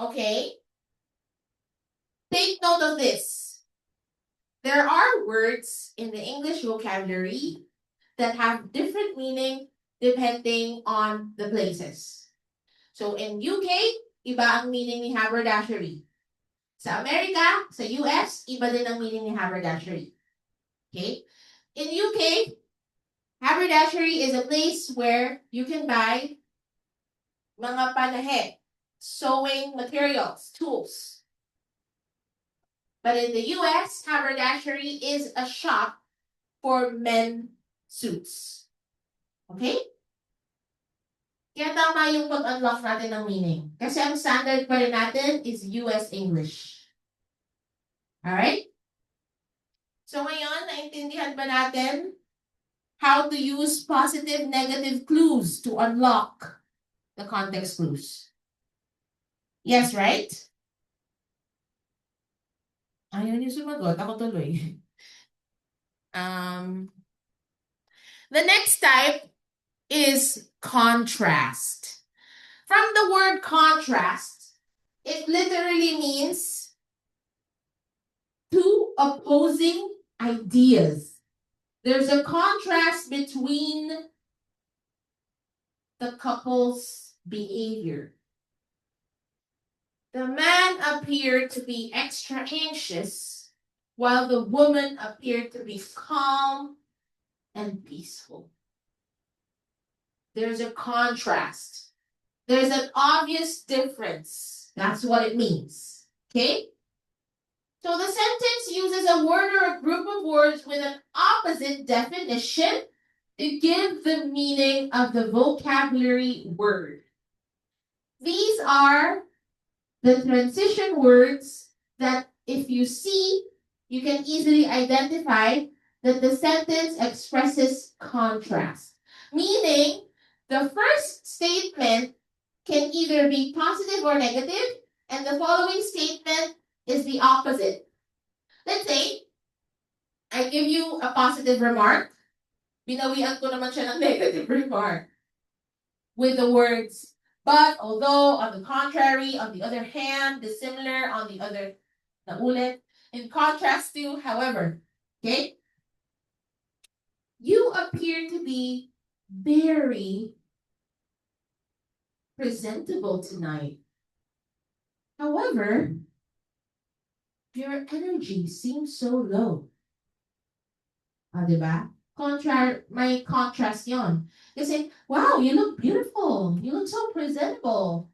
Okay? Take note of this. There are words in the English vocabulary that have different meaning depending on the places. So in UK, iba ang meaning ni haberdashery. Sa Amerika, sa US, iba din ang meaning ni haberdashery. Okay? In UK, haberdashery is a place where you can buy mga panahe, sewing materials, tools. But in the US, haberdashery is a shop for men suits. Okay? Kaya tama yung pag-unlock natin ng meaning. Kasi ang standard pa rin natin is US English. Alright? So ngayon, naintindihan ba natin how to use positive, negative clues to unlock the context clues? Yes, right? Ayaw niyo sumagot. Ako tuloy. The next type is contrast. From the word contrast, it literally means two opposing ideas. There's a contrast between the couple's behavior. The man appeared to be extra anxious, while the woman appeared to be calm and peaceful. There's a contrast. There's an obvious difference. That's what it means. Okay? So the sentence uses a word or a group of words with an opposite definition to give the meaning of the vocabulary word. These are the transition words that if you see, you can easily identify that the sentence expresses contrast. Meaning, the first statement can either be positive or negative, and the following statement is the opposite. Let's say, I give you a positive remark, binawian ko naman siya ng negative remark with the words, but, although, on the contrary, on the other hand, dissimilar, on the other, naulit, in contrast to, however, okay? You appear to be very presentable tonight. However, your energy seems so low. Diba? May contrast yon. Kasi, wow, you look beautiful. You look so presentable.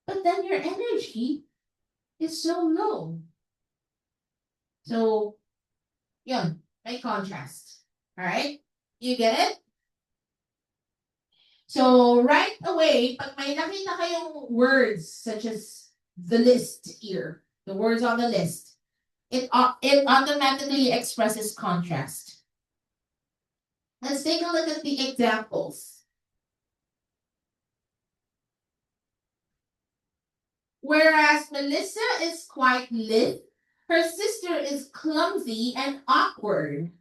But then your energy is so low. So, yon, may contrast. Alright? You get it? So, right away, pag may nakita kayong words such as the list here, the words on the list, it automatically expresses contrast. Let's take a look at the examples. Whereas Melissa is quite lithe, her sister is clumsy and awkward.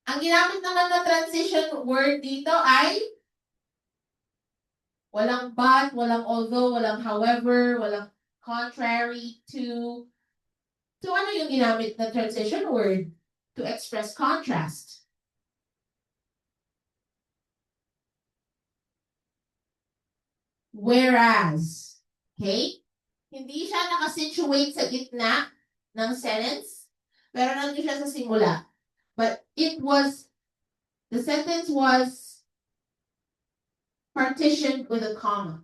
Ang ginamit naman na transition word dito ay walang but, walang although, walang however, walang contrary to. So ano yung ginamit na transition word to express contrast? Whereas, okay? Hindi siya nakasituate sa gitna ng sentence, pero nandun siya sa simula. But the sentence was partitioned with a comma.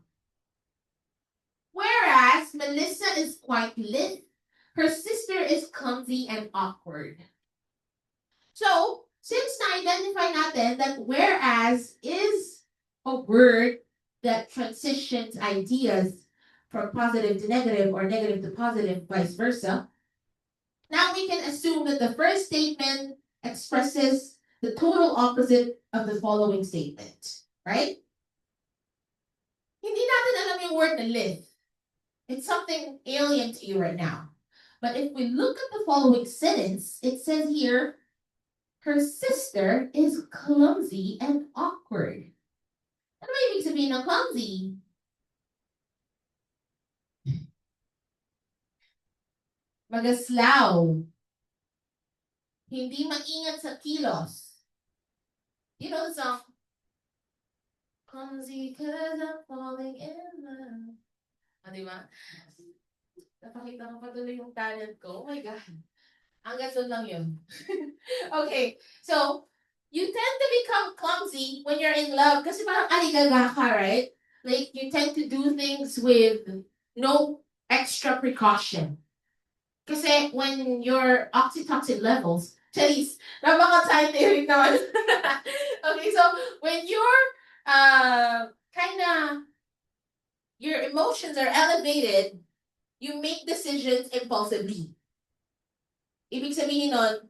Whereas Melissa is quite lithe, Her sister is clumsy and awkward. So, since na-identify natin that whereas is a word that transitions ideas from positive to negative or negative to positive, vice versa, now we can assume that the first statement expresses the total opposite of the following statement, right? Hindi natin alam yung word na live. It's something alien to you right now. But if we look at the following sentence, it says here, her sister is clumsy and awkward. Ano ibig sabihin ng clumsy? Magaslaw. Hindi maingat sa kilos. You know the song? Clumsy cause I'm falling in love. Di ba? Napakita ko pa tuloy yung talent ko. Oh my God. Hanggang doon lang yun. Okay. So, you tend to become clumsy when you're in love kasi parang aligaga ka, right? Like, you tend to do things with no extra precaution. Kasi when your oxytocin levels, Charis, napaka-scientific naman. Okay, so when you're your emotions are elevated, you make decisions impulsively. Ibig sabihin nun,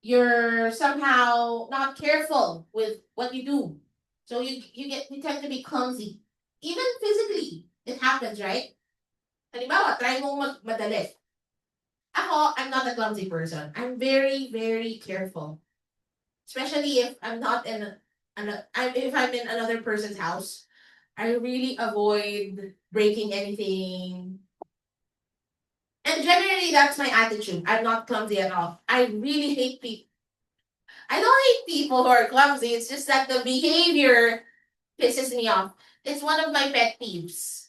you're somehow not careful with what you do. So you tend to be clumsy. Even physically, it happens, right? Halimbawa, try mong madali. Ako, I'm not a clumsy person. I'm very, very careful. Especially if I'm not if I'm in another person's house. I really avoid breaking anything. And generally, that's my attitude. I'm not clumsy at all. I really hate people. I don't hate people who are clumsy. It's just that the behavior pisses me off. It's one of my pet peeves.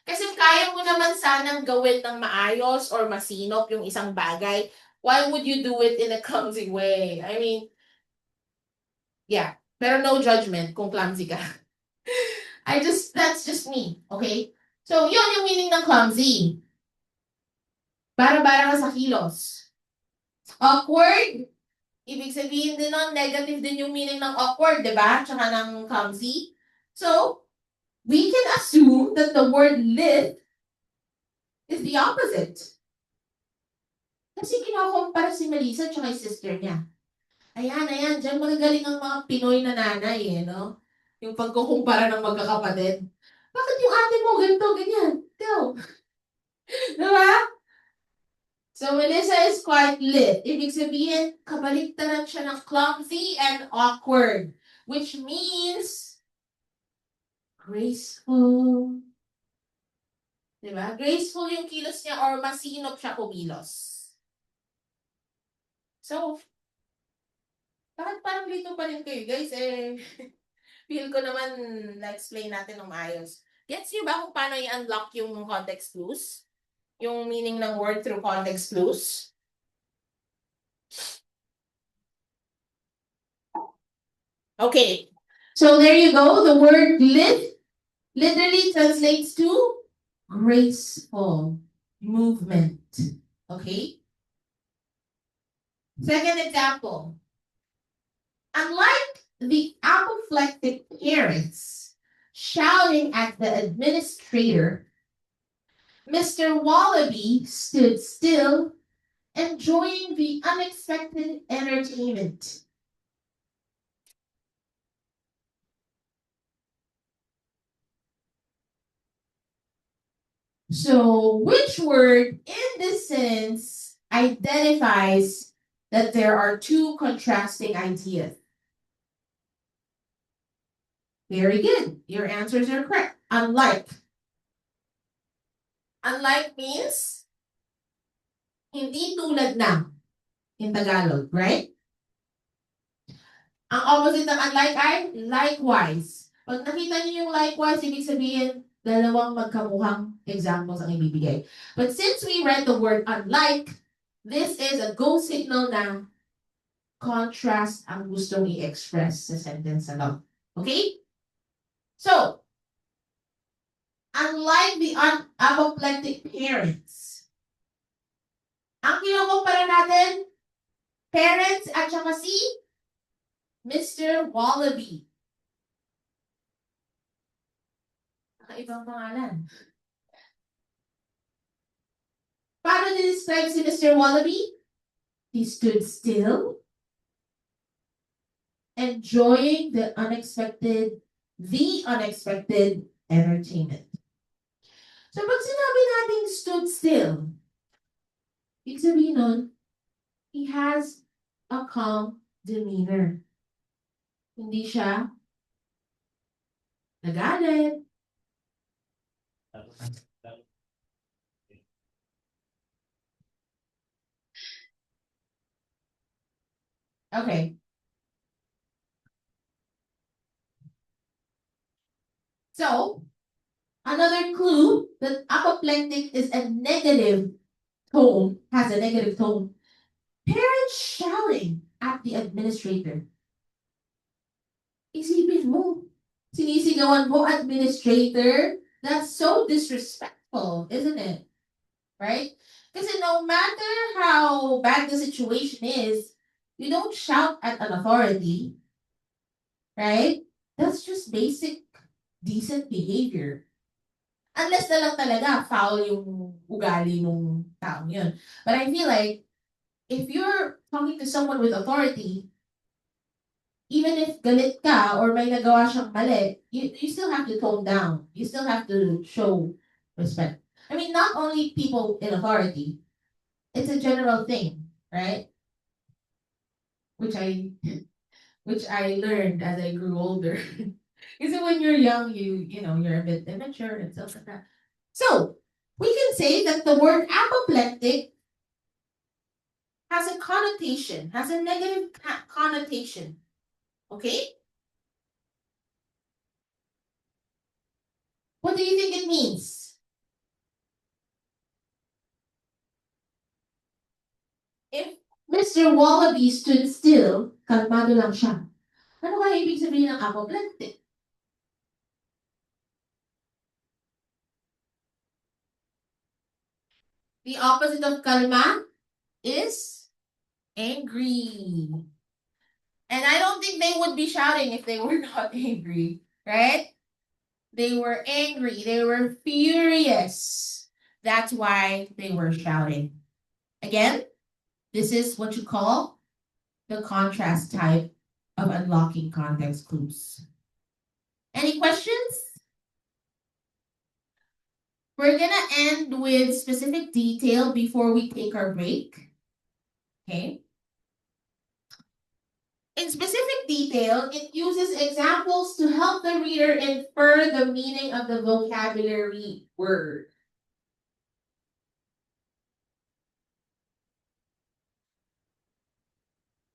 Kasi kaya mo naman sanang gawin ng maayos or masinop yung isang bagay. Why would you do it in a clumsy way? I mean, yeah. Pero no judgment kung clumsy ka. That's just me. Okay? So, yun yung meaning ng clumsy. Bara-bara ka sa kilos. Awkward. Ibig sabihin din nun, negative din yung meaning ng awkward, di ba? Tsaka ng clumsy. So, we can assume that the word lit is the opposite. Kasi kinakumpara si Melissa tsaka yung sister niya. Ayan, dyan magagaling ang mga Pinoy na nanay, no? Yung pagkukumpara ng magkakapatid. Bakit yung ate mo ganito, ganyan? Go! Diba? So, Melissa is quite lit. Ibig sabihin, kabaliktaran siya ng clumsy and awkward. Which means, graceful. Diba? Graceful yung kilos niya or masinop siya kumilos. So, bakit parang dito pa rin kayo, guys? Feel ko naman na-explain natin ng maayos. Gets niyo ba kung paano i-unlock yung context clues? Yung meaning ng word through context clues? Okay. So there you go. The word lit literally translates to graceful movement. Okay? Second example. Unlike the apoplectic parents shouting at the administrator, Mr. Wallaby stood still, enjoying the unexpected entertainment. So, which word in this sentence identifies that there are two contrasting ideas? Very good. Your answers are correct. Unlike. Unlike means hindi tulad na in Tagalog, right? Ang opposite ng unlike ay likewise. Pag nakita niyo yung likewise, ibig sabihin dalawang magkamukhang examples ang ibibigay. But since we read the word unlike, this is a go signal na contrast ang gustong i-express sa sentence na lang. Okay? So, unlike the apoplectic parents, Ang kinukumpara natin, parents at saka si Mr. Wallaby. Nakaibang pangalan. Paano describe si Mr. Wallaby? He stood still, enjoying the unexpected entertainment. So pag sinabi natin stood still, ibig sabihin nun, he has a calm demeanor. Hindi siya nagalit. Okay. So, another clue that apoplectic is a negative tone, has a negative tone. Parents shouting at the administrator. Isipin mo, sinisigawan mo administrator. That's so disrespectful, isn't it? Right? Because no matter how bad the situation is, you don't shout at an authority. Right? That's just basic, decent behavior. Unless na lang talaga foul yung ugali nung taong yun. But I feel like, if you're talking to someone with authority, even if galit ka or may nagawa siyang mali, you still have to tone down. You still have to show respect. I mean, not only people in authority, it's a general thing, right? Which I learned as I grew older. Because when you're young, you're a bit immature and stuff like that. So, we can say that the word apoplectic has a connotation, has a negative connotation. Okay? What do you think it means? If Mr. Wallaby stood still, kalmado lang siya. Ano kaya ibig sabihin ng apoplectic? The opposite of kalma is angry. And I don't think they would be shouting if they were not angry, right? They were angry. They were furious. That's why they were shouting. Again, this is what you call the contrast type of unlocking context clues. Any questions? We're gonna end with specific detail before we take our break. Okay. In specific detail, it uses examples to help the reader infer the meaning of the vocabulary word.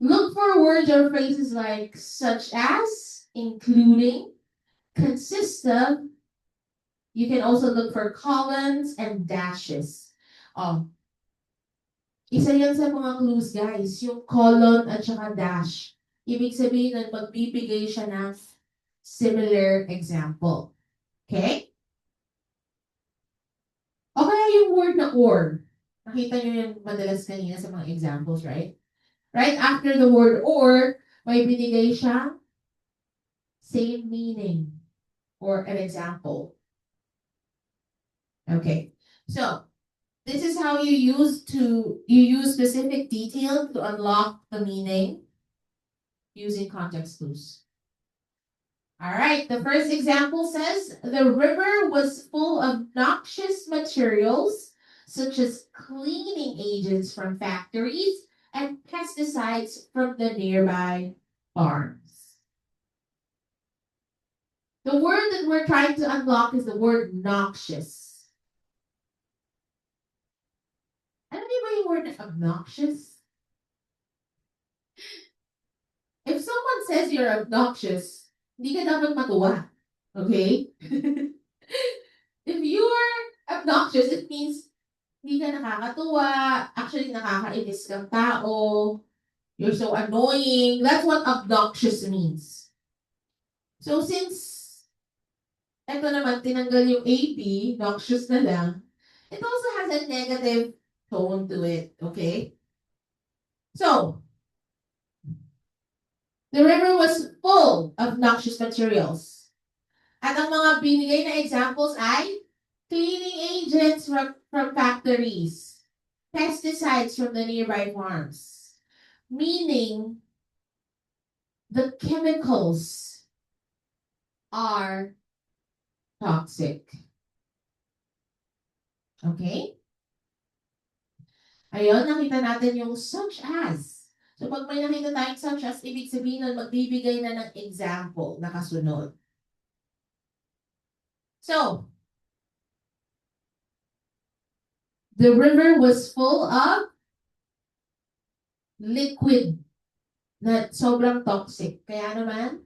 Look for words or phrases like such as, including, consist of. You can also look for colons and dashes. Isa yan sa mga clues, guys, yung colon at saka dash. Ibig sabihin nun, magbibigay siya ng similar example. Okay? O kaya yung word na or. Nakita nyo yung madalas kanina sa mga examples, right? Right after the word or, may binigay siya same meaning or an example. Okay. So, this is how you use specific detail to unlock the meaning using context clues. All right, the first example says, the river was full of noxious materials such as cleaning agents from factories and pesticides from the nearby farms. The word that we're trying to unlock is the word noxious. Ano ba yung word obnoxious? If someone says you're obnoxious, hindi ka dapat matuwa. Okay? If you're obnoxious, it means hindi ka nakakatuwa, actually nakakainis kang tao, you're so annoying. That's what obnoxious means. So since eto naman tinanggal yung AP, noxious na lang, it also has a negative tone to it, okay? So, the river was full of noxious materials. At ang mga binigay na examples ay cleaning agents from factories, pesticides from the nearby farms, meaning the chemicals are toxic. Okay? Ayun, nakita natin yung such as. So, pag may nakita tayong such as, ibig sabihin nun, magbibigay na ng example na kasunod. So, the river was full of liquid na sobrang toxic. Kaya naman,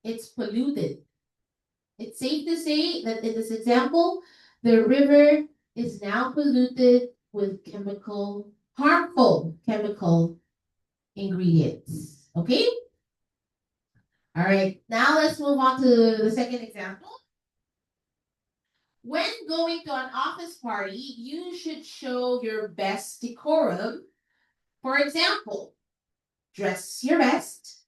it's polluted. It's safe to say that in this example, the river is now polluted with harmful chemical ingredients. Okay? All right, now let's move on to the second example. When going to an office party, you should show your best decorum. For example, dress your best,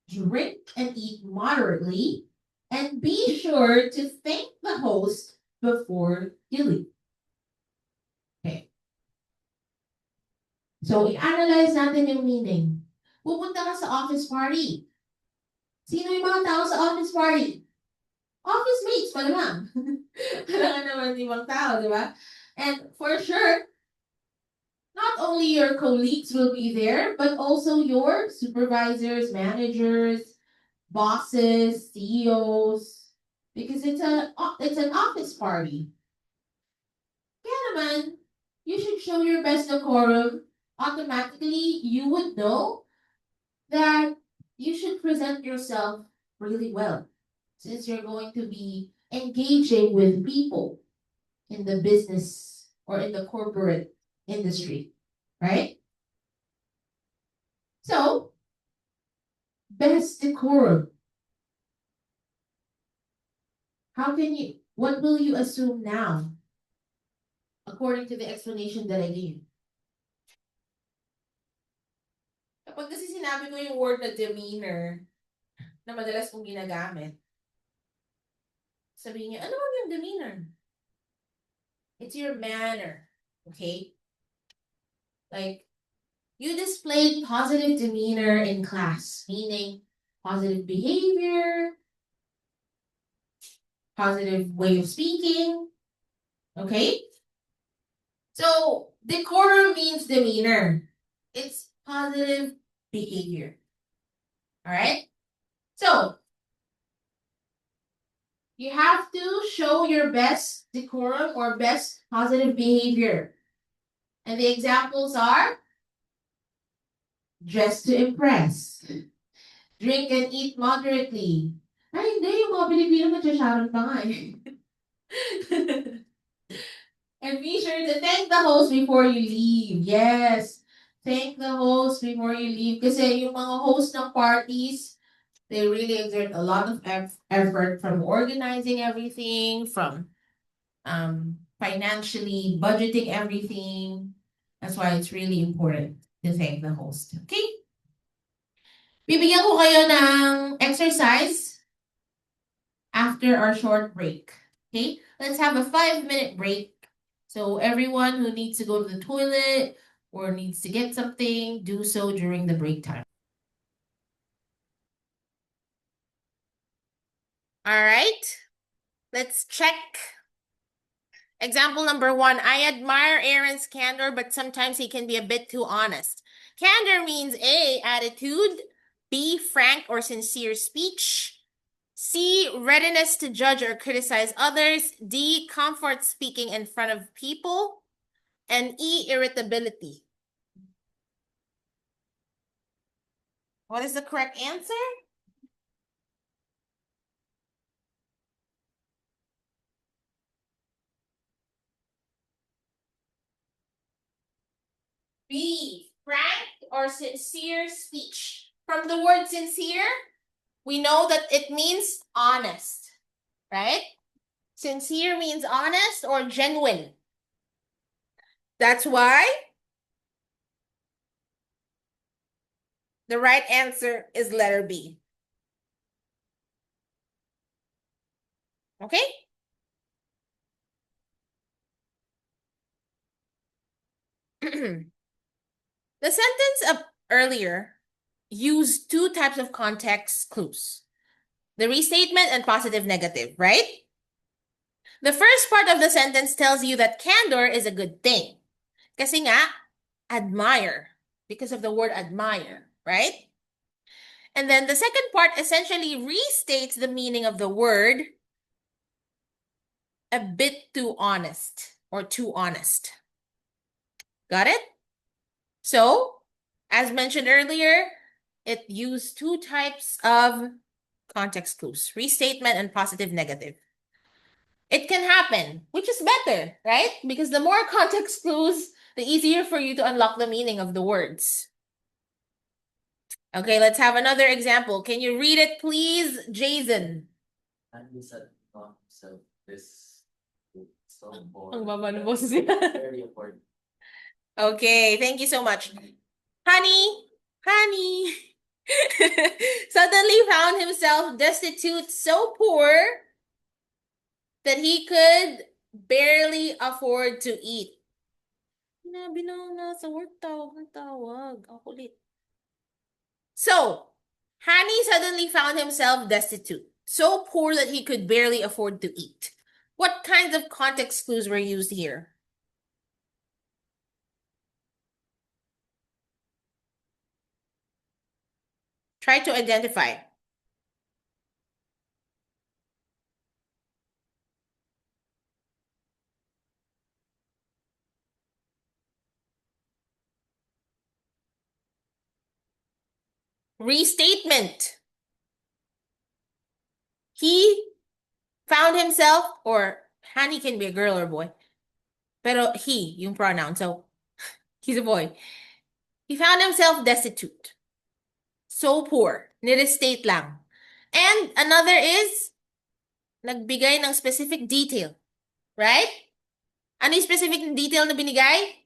drink and eat moderately, and be sure to thank the host before you leave. Okay. So, i-analyze natin yung meaning. Pupunta ka sa office party. Sino yung mga tao sa office party? Office mates pa naman. Kailangan naman ibang tao, di ba? And for sure, not only your colleagues will be there, but also your supervisors, managers, bosses, CEOs, because it's an office party. Kaya naman, you should show your best decorum. Automatically, you would know that you should present yourself really well, since you're going to be engaging with people in the business or in the corporate industry, right? So, best decorum. What will you assume now? According to the explanation that I gave. Kapag kasi sinabi ko yung word na demeanor, na madalas kong ginagamit, sabihin niyo, ano ba yung demeanor? It's your manner, okay? Like, you display positive demeanor in class, meaning positive behavior, positive way of speaking, okay? So, decorum means demeanor. It's positive behavior. All right? So, you have to show your best decorum or best positive behavior. And the examples are dress to impress, drink and eat moderately. Ay, hindi. Yung mga Pilipino magsasharon pa nga eh. And be sure to thank the host before you leave. Yes. Thank the host before you leave. Kasi yung mga host ng parties, they really exert a lot of effort from organizing everything, from financially budgeting everything. That's why it's really important to thank the host. Okay? Bibigyan ko kayo ng exercise after our short break. Okay? Let's have a 5-minute break. So everyone who needs to go to the toilet or needs to get something, do so during the break time. All right. Let's check. Example number 1. I admire Aaron's candor, but sometimes he can be a bit too honest. Candor means A, attitude, B, frank or sincere speech, C, readiness to judge or criticize others, D, comfort speaking in front of people, and E, irritability. What is the correct answer? B, frank or sincere speech. From the word sincere, we know that it means honest, right? Sincere means honest or genuine. That's why the right answer is letter B. Okay? The sentence up earlier used two types of context clues. The restatement and positive negative, right? The first part of the sentence tells you that candor is a good thing. Kasi nga, admire. Because of the word admire, right? And then the second part essentially restates the meaning of the word a bit too honest or too honest. Got it? So, as mentioned earlier, it used two types of context clues, restatement and positive negative. It can happen, which is better, right? Because the more context clues, the easier for you to unlock the meaning of the words. Okay, let's have another example. Can you read it, please, Jason? And you said, so this so Ang boring. baba ng boses niya. Very important. Okay, thank you so much. Honey, suddenly found himself destitute, so poor that he could barely afford to eat. Sinabi na nasa work tawag. Ang kulit. So, Hani suddenly found himself destitute, so poor that he could barely afford to eat. What kinds of context clues were used here? Try to identify. Restatement. He found himself, or Hani can be a girl or boy, pero he, yung pronoun, so he's a boy. He found himself destitute. So poor. Nirestate lang. And another is, nagbigay ng specific detail. Right? Ano yung specific detail na binigay?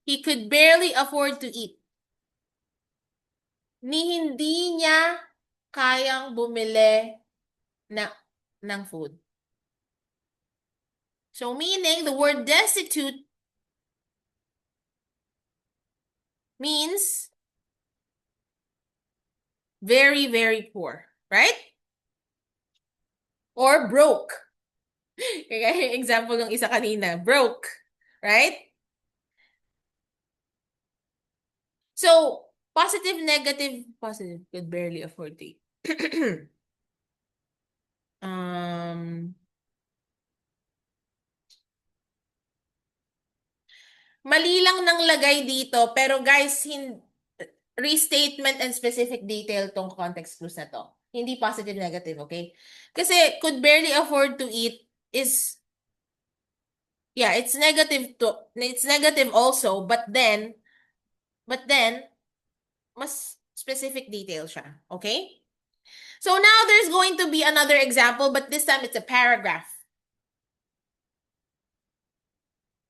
He could barely afford to eat. Hindi niya kayang bumili ng food. So meaning, the word destitute means very, very poor, right? Or broke. Kaya example ng isa kanina, broke, right? So, positive, negative, positive, could barely afford to eat. Mali lang ng lagay dito, pero guys, restatement and specific detail tong context clues na to. Hindi positive, negative, okay? Kasi could barely afford to eat is, yeah, it's negative also, but then, mas specific detail siya, okay? So now there's going to be another example, but this time it's a paragraph.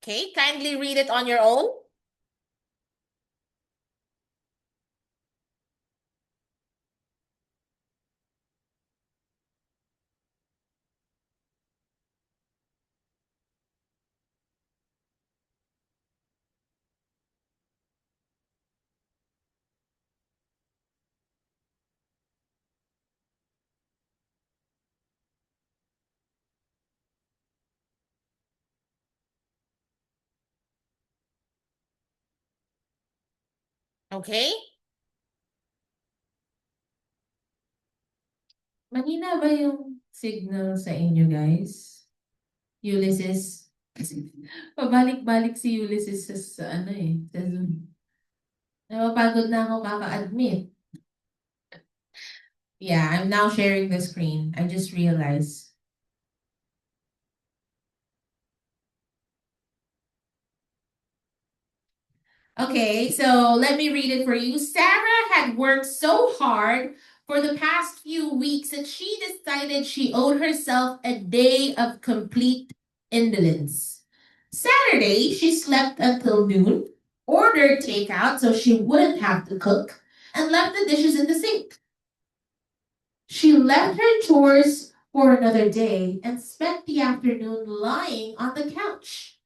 Okay, kindly read it on your own. Okay? Mahina ba yung signal sa inyo, guys? Ulysses? Kasi pabalik-balik si Ulysses sa Zoom. Napapagod na ako kaka-admit. Yeah, I'm now sharing the screen. I just realized. Okay, so let me read it for you. Sarah had worked so hard for the past few weeks that she decided she owed herself a day of complete indolence. Saturday, she slept until noon, ordered takeout so she wouldn't have to cook, and left the dishes in the sink. She left her chores for another day and spent the afternoon lying on the couch,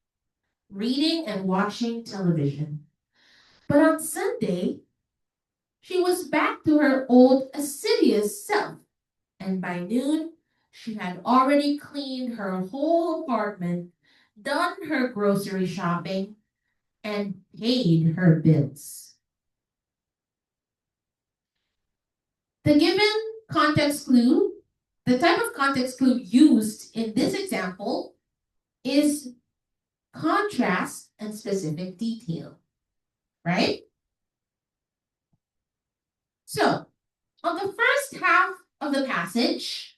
reading and watching television. But on Sunday, she was back to her old assiduous self, and by noon, she had already cleaned her whole apartment, done her grocery shopping, and paid her bills. The given context clue, the type of context clue used in this example is contrast and specific detail, right? So, on the first half of the passage,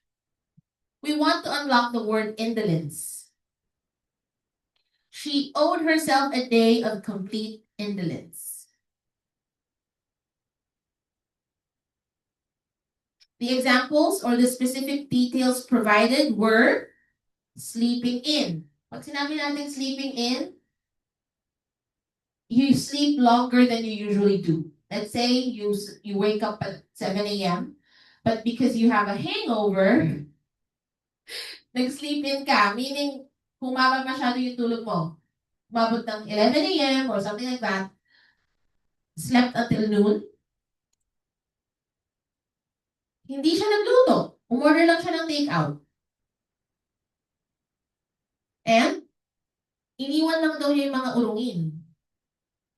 we want to unlock the word indolence. She owed herself a day of complete indolence. The examples or the specific details provided were sleeping in. Pag sinabi natin sleeping in, you sleep longer than you usually do. Let's say you wake up at 7 a.m., but because you have a hangover, nag-sleep in ka, meaning humaba masyado yung tulog mo. Umabot ng 11 a.m. or something like that, slept until noon, hindi siya nagluto. Umorder lang siya ng takeout. And, iniwan lang daw niya yung mga urungin.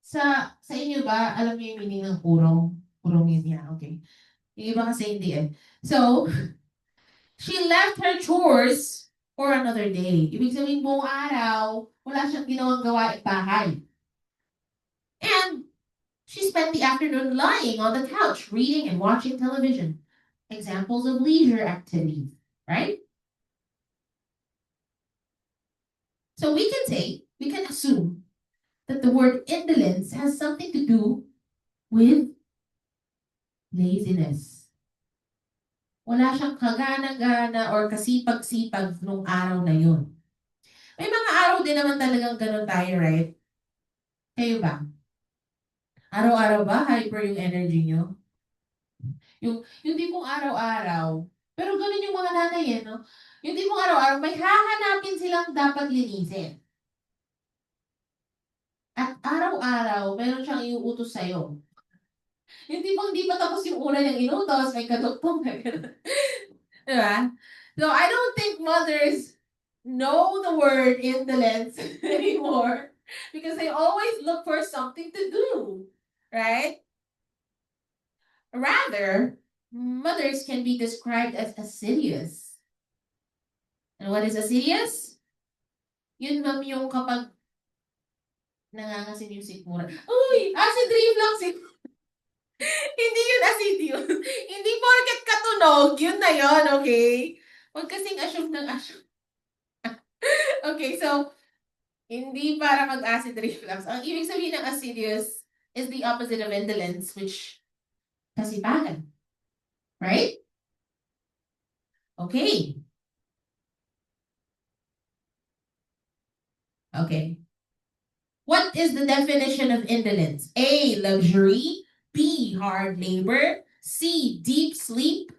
Sa inyo ba, alam niyo yung meaning ng urong? Urungin niya, okay. Yung iba kasi hindi eh. So, she left her chores for another day. Ibig sabihin buong araw, wala siyang ginawang gawaing bahay. And she spent the afternoon lying on the couch, reading and watching television. Examples of leisure activities, right? So we can assume that the word indolence has something to do with laziness. Wala siyang kagana-gana or kasipag-sipag nung araw na yun. May mga araw din naman talagang ganun tayo, right? Kayo ba? Araw-araw ba hyper yung energy nyo? Yung tipong araw-araw. Pero ganun yung mga nanay eh, no? Yung tipong araw-araw, may hahanapin silang dapat linisin. At araw-araw, meron siyang iuutos sa'yo. Yung tipong di pa tapos yung una niyang inutos, may kadugtong na gano'n. Diba? So, I don't think mothers know the word indolence anymore because they always look for something to do, right? Rather, mothers can be described as assiduous. And what is assiduous? Yun ma'am yung kapag nangangasin yung sikmura. Uy, acid reflux eh. Hindi yun assiduous. Hindi porket katunog, yun na yun, okay? Huwag kasing assume ng assume. Okay, so, hindi para mag-acid reflux. Ang ibig sabihin ng assiduous is the opposite of indolence, which kasipagan. Right? Okay. Okay. What is the definition of indolence? A, luxury. B, hard labor. C, deep sleep.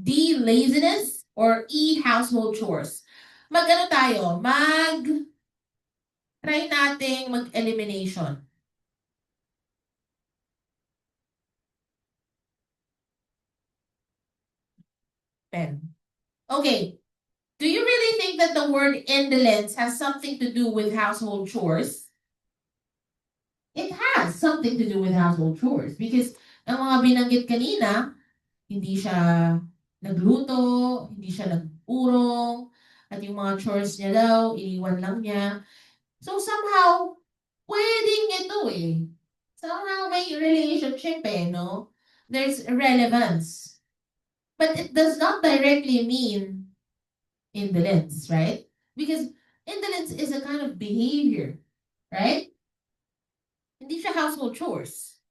D, laziness. Or E, household chores. Mag-ano tayo? Try nating mag-elimination. Pen. Okay. Do you really think that the word indolence has something to do with household chores? It has something to do with household chores because ang mga binanggit kanina, hindi siya nagluto, hindi siya nag-urong, at yung mga chores niya daw, iniwan lang niya. So somehow, pwedeng ito eh. Somehow may relationship eh, no? There's relevance. But it does not directly mean indolence, right? Because indolence is a kind of behavior, right? Hindi siya household chores.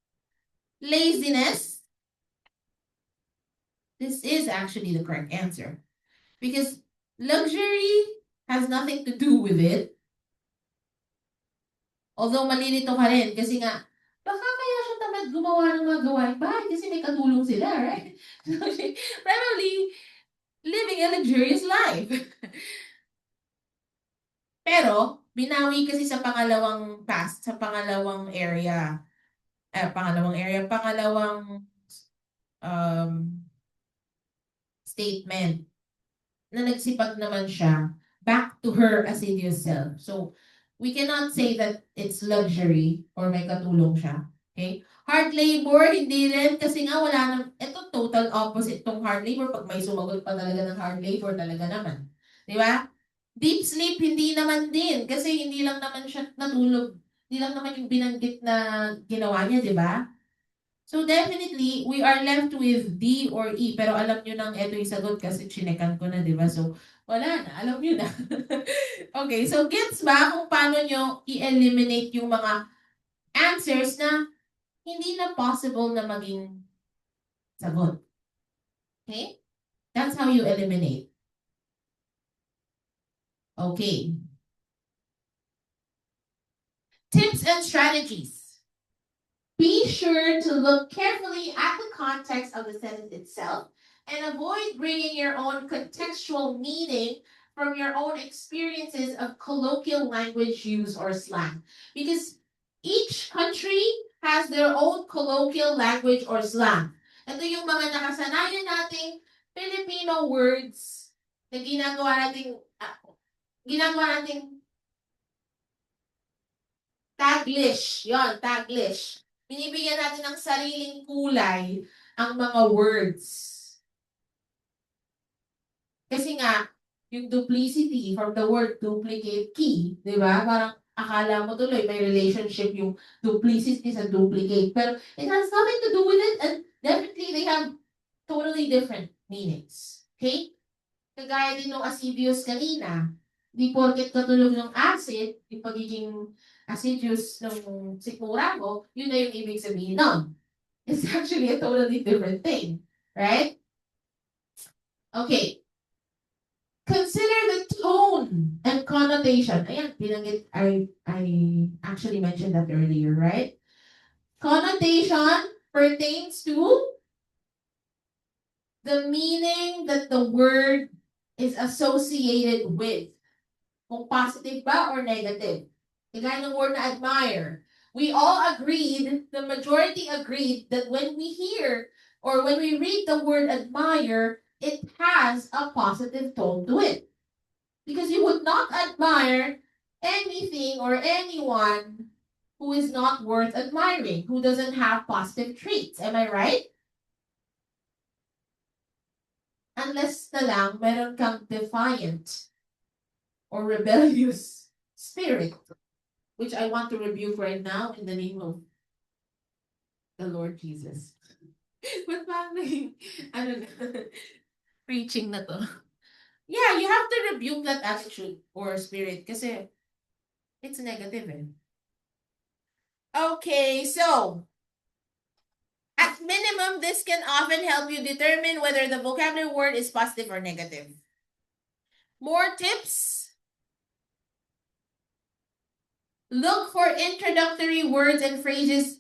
Laziness, this is actually the correct answer. Because luxury has nothing to do with it. Although malilito ka rin kasi nga, baka kaya siya tamad gumawa ng mga gawain bahay kasi may katulong sila, right? So, she probably living a luxurious life. Pero, binawi kasi sa pangalawang past, sa pangalawang statement na nagsipag naman siya back to her assiduous self. So, we cannot say that it's luxury or may katulong siya. Okay? Hard labor, hindi rin kasi nga wala nang, ito total opposite tong hard labor pag may sumagot pa talaga ng hard labor talaga naman. Di ba? Deep sleep, hindi naman din kasi hindi lang naman siya natulog. Hindi lang naman yung binanggit na ginawa niya, di ba? So definitely, we are left with D or E. Pero alam nyo nang ito yung sagot kasi chinekan ko na, di ba? So, wala na. Alam nyo na. Okay, so gets ba kung paano nyo i-eliminate yung mga answers na hindi na possible na maging sagot? Okay? That's how you eliminate. Okay. Tips and strategies. Be sure to look carefully at the context of the sentence itself and avoid bringing your own contextual meaning from your own experiences of colloquial language use or slang. Because each country has their own colloquial language or slang. Ito yung mga nakasanayan nating Filipino words na ginagawa nating Taglish. Yon, Taglish. Binibigyan natin ng sariling kulay ang mga words. Kasi nga, yung duplicity from the word duplicate key, di ba? Parang akala mo tuloy may relationship yung duplicity sa duplicate. Pero it has nothing to do with it and definitely they have totally different meanings. Okay? Kagaya din ng assiduous kanina. Di porket katulog ng acid, yung pagiging assiduous ng sikmura mo, yun na yung ibig sabihin nun. It's actually a totally different thing. Right? Okay. Consider the tone and connotation. Ayan, binanggit, I actually mentioned that earlier, right? Connotation pertains to the meaning that the word is associated with. Kung positive ba or negative. Kagaya ng word na admire. We all agreed, the majority agreed, that when we hear or when we read the word admire, it has a positive tone to it. Because you would not admire anything or anyone who is not worth admiring, who doesn't have positive traits. Am I right? Unless na lang meron kang defiant or rebellious spirit, which I want to rebuke right now in the name of the Lord Jesus. But parang ano na, preaching na to. Yeah, you have to rebuke that attitude or spirit kasi it's negative eh. Okay, so at minimum, this can often help you determine whether the vocabulary word is positive or negative. More tips. Look for introductory words and phrases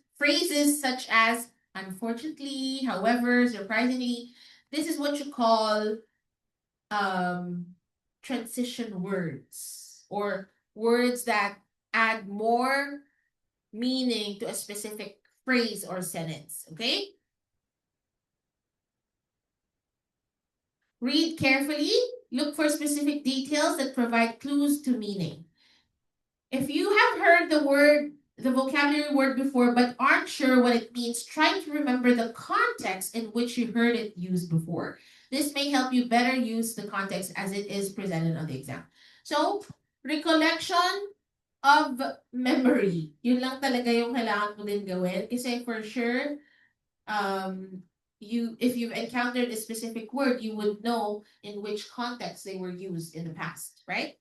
such as unfortunately, however, surprisingly. This is what you call transition words or words that add more meaning to a specific phrase or sentence, okay? Read carefully, look for specific details that provide clues to meaning. If you have heard the vocabulary word before but aren't sure what it means, try to remember the context in which you heard it used before. This may help you better use the context as it is presented on the exam. So, recollection of memory. Yun lang talaga yung kailangan mo din gawin. Kasi for sure, if you've encountered a specific word, you would know in which context they were used in the past, right?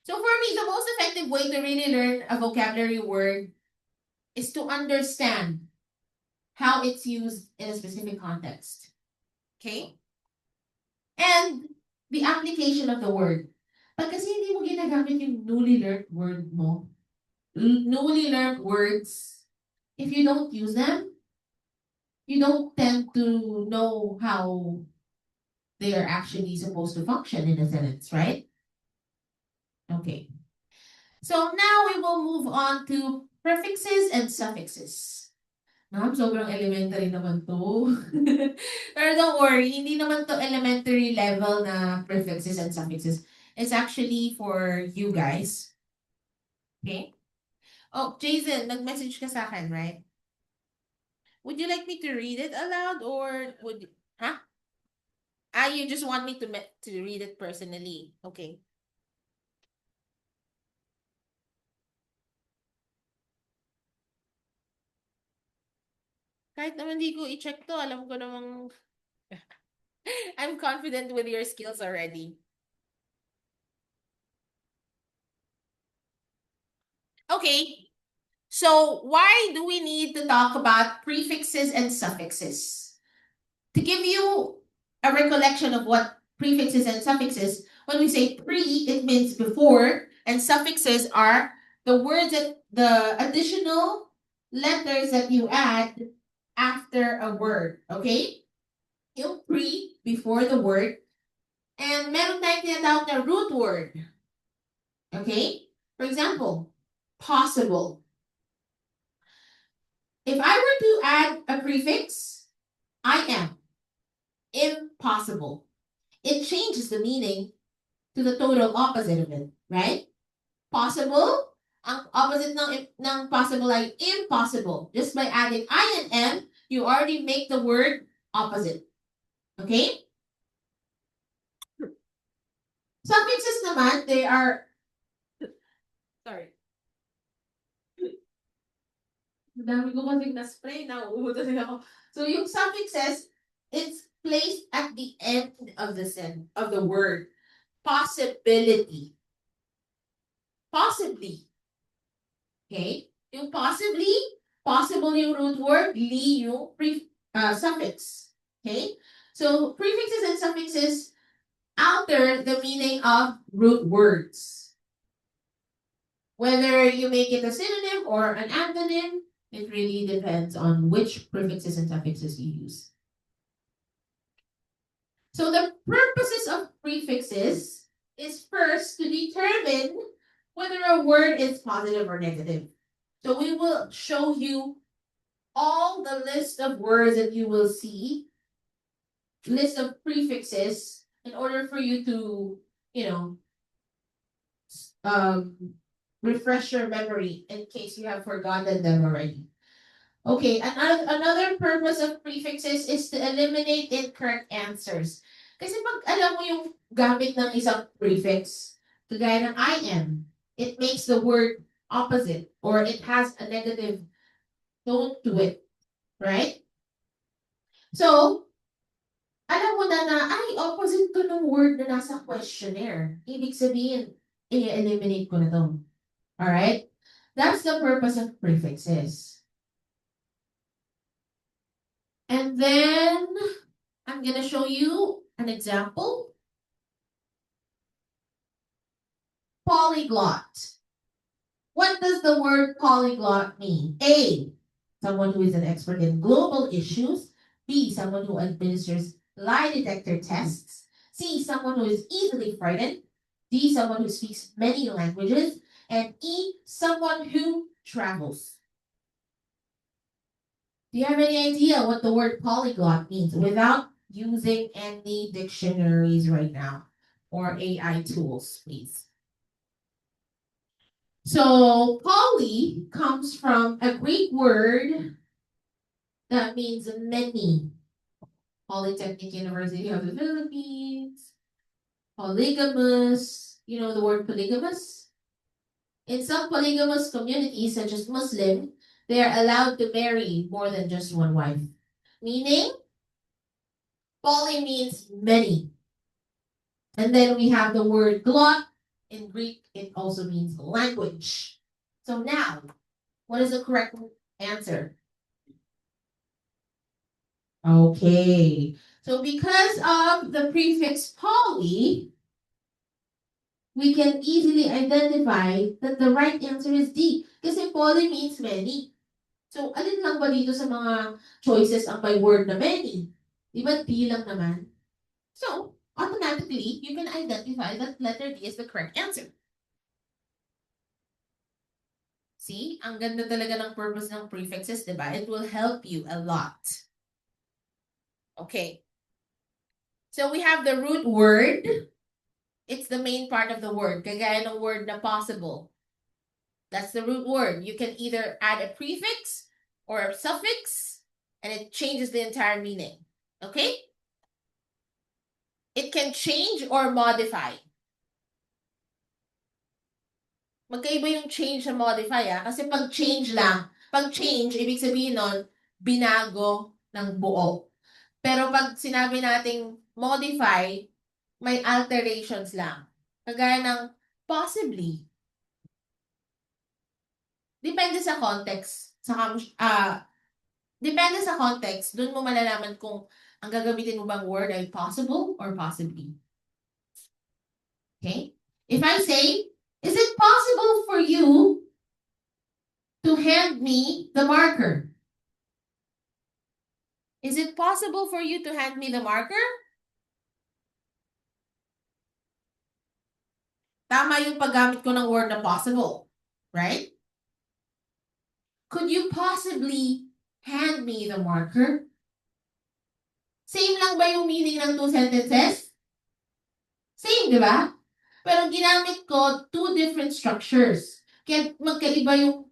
So for me, the most effective way to really learn a vocabulary word is to understand how it's used in a specific context. Okay? And the application of the word. Pag kasi hindi mo ginagamit yung newly learned word mo, newly learned words, if you don't use them, you don't tend to know how they are actually supposed to function in a sentence, right? Okay. So now we will move on to prefixes and suffixes. Ma'am, sobrang elementary naman to. Pero don't worry, hindi naman to elementary level na prefixes and suffixes. It's actually for you guys. Okay? Oh, Jason, nag-message ka sa akin, right? Would you like me to read it aloud or would huh? You just want me to read it personally. Okay. Kahit naman di ko i-check to, alam ko namang I'm confident with your skills already. Okay. So why do we need to talk about prefixes and suffixes? To give you a recollection of what prefixes and suffixes, when we say pre, it means before, and suffixes are the words that the additional letters that you add after a word. Okay? Yung pre, before the word, and meron tayong tinatawag na root word. Okay? For example, possible. If I were to add a prefix, I am impossible. It changes the meaning to the total opposite of it, right? Possible, ang opposite ng possible ay impossible. Just by adding I and M, you already make the word opposite. Okay? Suffixes naman, they are sorry. Dami ko kasing na-spray, nauubuto na ako. So yung suffixes, it's placed at the end of the word. Possibility. Possibly. Okay? Yung possibly, possible yung root word, li yung suffix. Okay? So prefixes and suffixes alter the meaning of root words. Whether you make it a synonym or an antonym, it really depends on which prefixes and suffixes you use. So the purposes of prefixes is first to determine whether a word is positive or negative. So we will show you all the list of words that you will see, list of prefixes, in order for you to, refresh your memory in case you have forgotten them already. Okay, another purpose of prefixes is to eliminate incorrect answers. Kasi pag alam mo yung gamit ng isang prefix, kagaya ng I am, it makes the word opposite or it has a negative tone to it, right? So, alam mo na ay, opposite to ng word na nasa questionnaire. Ibig sabihin, i-eliminate ko na to. Alright? That's the purpose of prefixes. And then, I'm going to show you an example. Polyglot. What does the word polyglot mean? A, someone who is an expert in global issues. B, someone who administers lie detector tests. C, someone who is easily frightened. D, someone who speaks many languages. And E, someone who travels. Do you have any idea what the word polyglot means without using any dictionaries right now or AI tools, please? So, poly comes from a Greek word that means many. Polytechnic University of the Philippines, polygamous. You know the word polygamous? In some polygamous communities, such as Muslim, they are allowed to marry more than just one wife. Meaning, poly means many. And then we have the word glot. In Greek, it also means language. So now, what is the correct answer? Okay. So because of the prefix poly, we can easily identify that the right answer is D. Kasi poly means many. So, alin lang ba dito sa mga choices ang may word na many? Di ba D lang naman? So, automatically, you can identify that letter D is the correct answer. See? Ang ganda talaga ng purpose ng prefixes, di ba? It will help you a lot. Okay. So, we have the root word. It's the main part of the word. Kagaya ng word na possible. That's the root word. You can either add a prefix or a suffix, and it changes the entire meaning. Okay? It can change or modify. Magkaiba yung change and modify, kasi pag change lang, pag change, ibig sabihin nun, binago ng buo. Pero pag sinabi nating modify, may alterations lang. Kagaya ng possibly. Depende sa context. Depende sa context, dun mo malalaman kung ang gagamitin mo bang word ay possible or possibly. Okay? If I say, is it possible for you to hand me the marker? Is it possible for you to hand me the marker? Tama yung paggamit ko ng word na possible. Right? Could you possibly hand me the marker? Same lang ba yung meaning ng two sentences? Same, di ba? Pero ginamit ko two different structures. Kaya magkaiba yung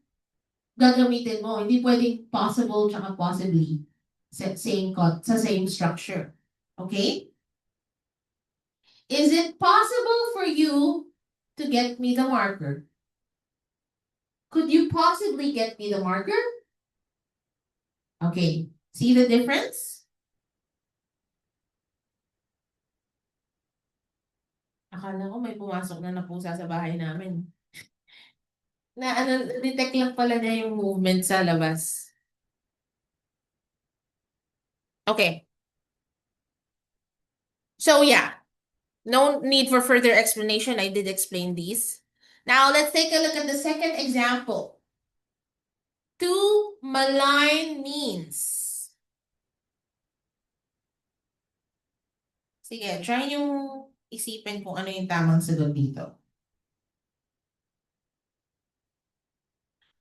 gagamitin mo. Hindi pwedeng possible tsaka possibly sa same structure. Okay? Is it possible for you to get me the marker? Could you possibly get me the marker? Okay. See the difference? Akala ko may pumasok na pusa sa bahay namin. Detect lang pala niya yung movement sa labas. Okay. So yeah, no need for further explanation. I did explain these. Now let's take a look at the second example. To malign means. Sige, try yung isipin kung ano yung tamang sagot dito.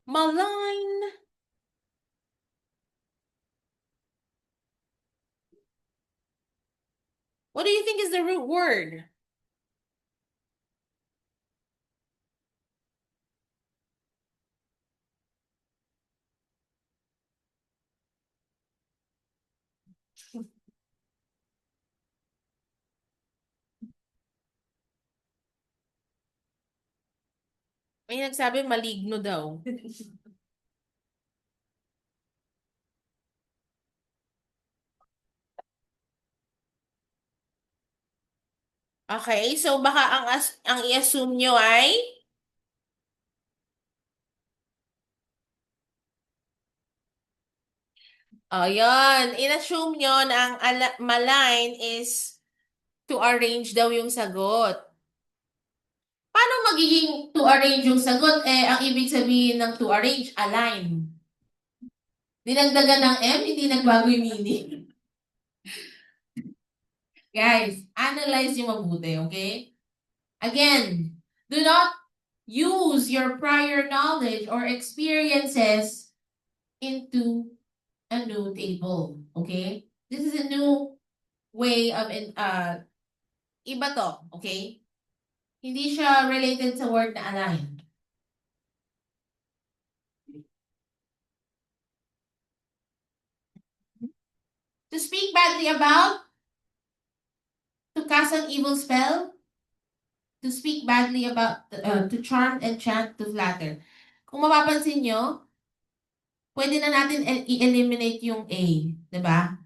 Malign. What do you think is the root word? May nagsabi maligno daw. Okay, so baka ang i-assume nyo ay yun. In-assume nyo na ang malign is to arrange daw yung sagot. Paano magiging to arrange yung sagot? Ang ibig sabihin ng to arrange, align. Dinagdagan ng M, hindi nagbago yung meaning. Guys, analyze yung mabuti, okay? Again, do not use your prior knowledge or experiences into a new table, okay? This is a new way of, iba to, okay? Hindi siya related sa word na align. To speak badly about, to cast an evil spell, to speak badly about, to charm, enchant, to flatter. Kung mapapansin nyo, pwede na natin i-eliminate yung A, di ba?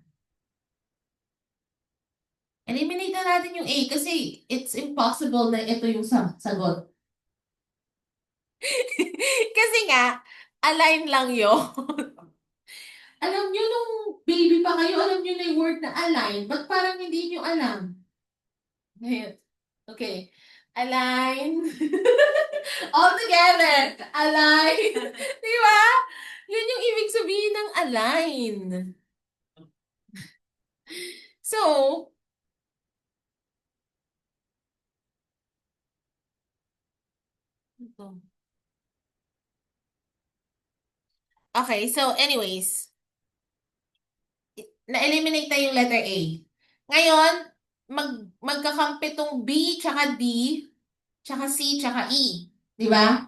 Eliminate na natin yung A kasi it's impossible na ito yung sagot. Kasi nga, align lang yun. Alam nyo nung baby pa kayo, alam nyo na yung word na align, ba't parang hindi nyo alam? Okay. Align. All together. Align. Di ba? Yun yung ibig sabihin ng align. So, okay, so anyways, na-eliminate na yung letter A. Ngayon, magkakampi tong B, tsaka D, tsaka C, tsaka E. Di ba?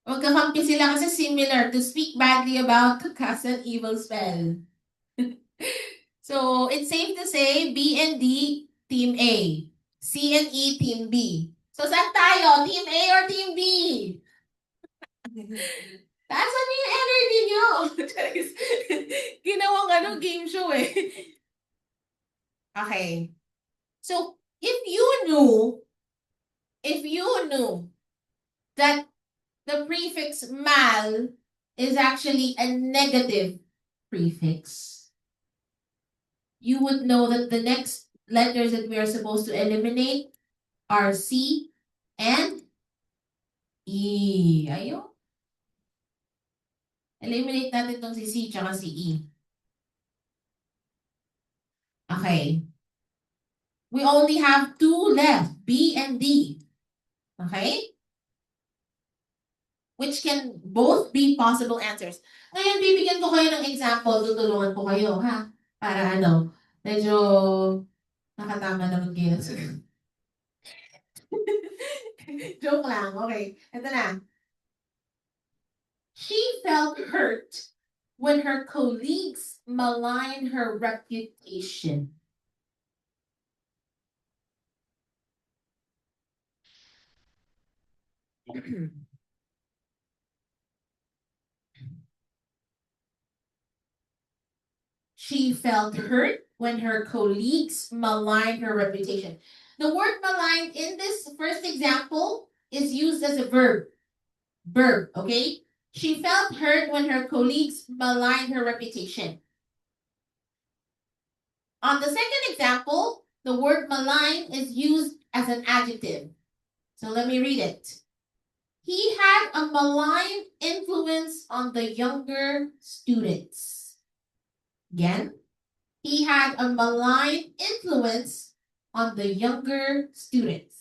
Magkakampi sila kasi similar. To speak badly about to cast an evil spell. So, it's safe to say B and D, Team A. C and E, Team B. So, saan tayo? Team A or Team B? Taasan mo yung energy nyo. Ginawang game show eh. Okay. So, if you knew that the prefix mal is actually a negative prefix, you would know that the next letters that we are supposed to eliminate are C and E. Ayun. Eliminate natin itong si C tsaka si E. Okay. We only have two left, B and D. Okay? Which can both be possible answers. Ngayon, bibigyan ko kayo ng example. Tutulungan ko kayo, ha? Para medyo nakatama naman kayo. Joke lang. Okay. Ito na. She felt hurt when her colleagues maligned her reputation. She felt hurt when her colleagues maligned her reputation. The word malign in this first example is used as a verb. Verb, okay? She felt hurt when her colleagues maligned her reputation. On the second example, the word malign is used as an adjective. So let me read it. He had a malign influence on the younger students. Again, he had a malign influence on the younger students.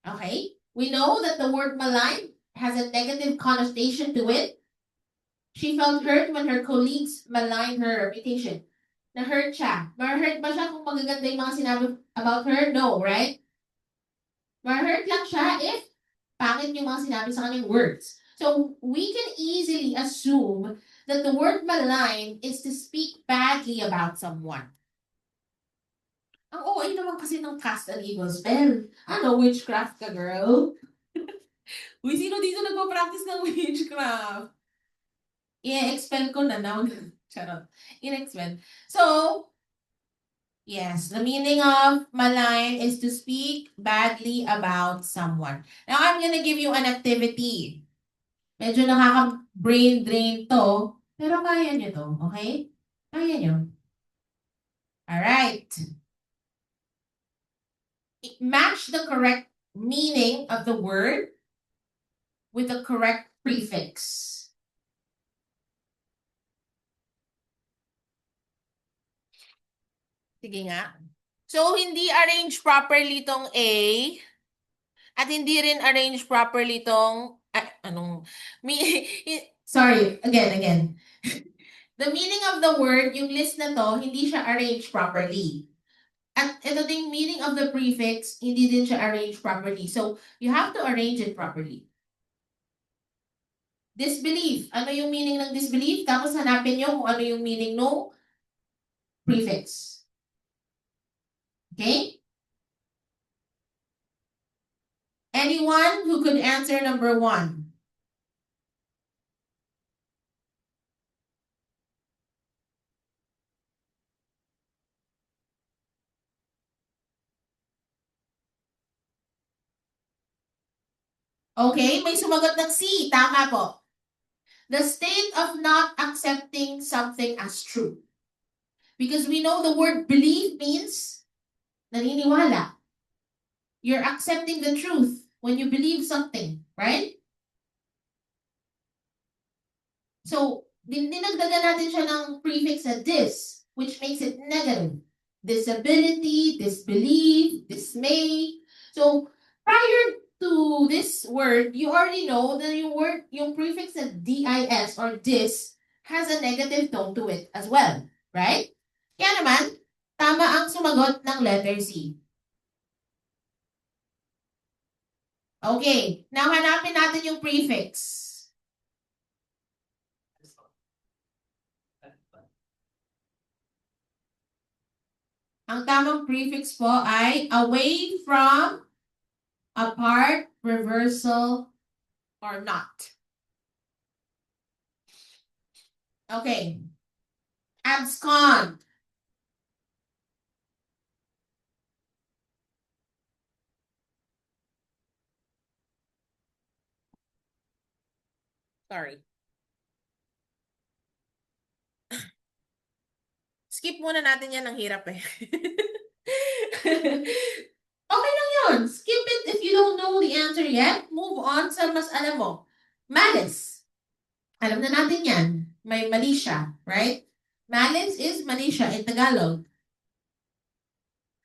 Okay, we know that the word malign has a negative connotation to it. She felt hurt when her colleagues maligned her reputation. Na-hurt siya. Ma-hurt ba siya kung magaganda yung mga sinabi about her? No, right? Ma-hurt lang siya if pangit yung mga sinabi sa kanyang words. So, we can easily assume that the word malign is to speak badly about someone. Ang OA naman kasi ng cast an evil spell. Ano, witchcraft ka, girl? Uy, sino dito nagpa-practice ng witchcraft? I-expel ko na now. Charot. I-expel. So, yes, the meaning of malign is to speak badly about someone. Now, I'm gonna give you an activity. Medyo nakaka-brain drain to, pero kaya nyo to, okay? Kaya nyo. Alright. Match the correct meaning of the word with the correct prefix. Sige nga. So, hindi arrange properly tong A at hindi rin arrange properly tong sorry, again. The meaning of the word, yung list na to, hindi siya arranged properly. At ito ding meaning of the prefix, hindi din siya arranged properly. So, you have to arrange it properly. Disbelief. Ano yung meaning ng disbelief? Tapos hanapin nyo kung ano yung meaning no prefix. Okay? Anyone who could answer number 1? Okay, may sumagot ng C. Tama po. The state of not accepting something as true. Because we know the word believe means naniniwala. You're accepting the truth when you believe something, right? So, dinagdagan natin siya ng prefix na dis, which makes it negative. Disability, disbelief, dismay. So, prior to this word, you already know that yung prefix na dis or dis has a negative tone to it as well, right? Kaya naman, tama ang sumagot ng letter C. Okay, now hanapin natin yung prefix. Ang tamang prefix po ay away from, apart, reversal, or not. Okay. Abscond. Sorry. Skip muna natin yan, ang hirap eh. Okay lang yun. Skip it if you don't know the answer yet. Move on sa mas alam mo. Malice. Alam na natin yan. May mali siya, right? Malice is mali siya in Tagalog.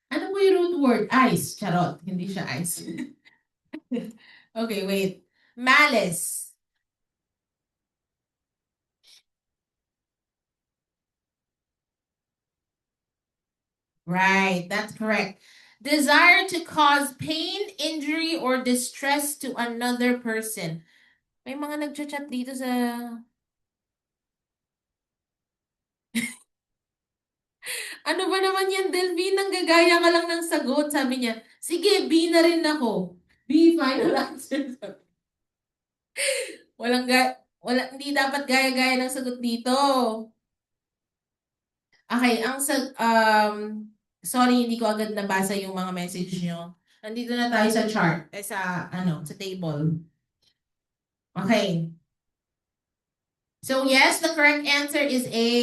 Ano po yung root word? Ice. Charot. Hindi siya ice. Okay, wait. Malice. Right, that's correct. Desire to cause pain, injury, or distress to another person. May mga nagchat-chat dito sa... Ano ba naman yan, Delvin? Nanggagaya ka lang ng sagot. Sabi niya, sige, B na rin ako. B, final answer. Hindi dapat gaya-gaya ng sagot dito. Okay, sorry, hindi ko agad nabasa yung mga message nyo. Nandito na tayo sa chart, sa table. Okay. So yes, the correct answer is A.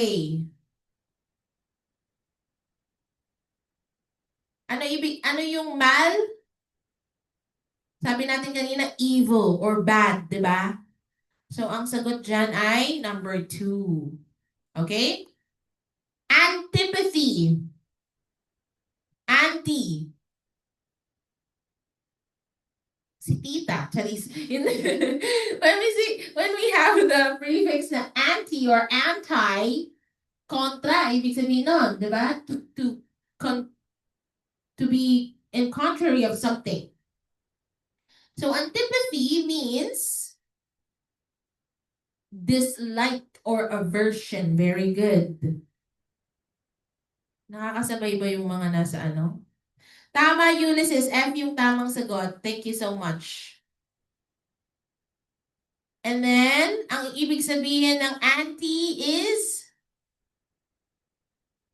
Ano yung mal? Sabi natin kanina, evil or bad, di ba? So ang sagot dyan ay number 2. Okay? Antipathy. Anti. Si tita, charis. When we have the prefix na anti or anti, kontra, ibig sabihin nun, di ba? To be in contrary of something. So antipathy means dislike or aversion. Very good. Nakakasabay ba yung mga nasa ano? Tama, Ulysses. F yung tamang sagot. Thank you so much. And then, ang ibig sabihin ng anti is?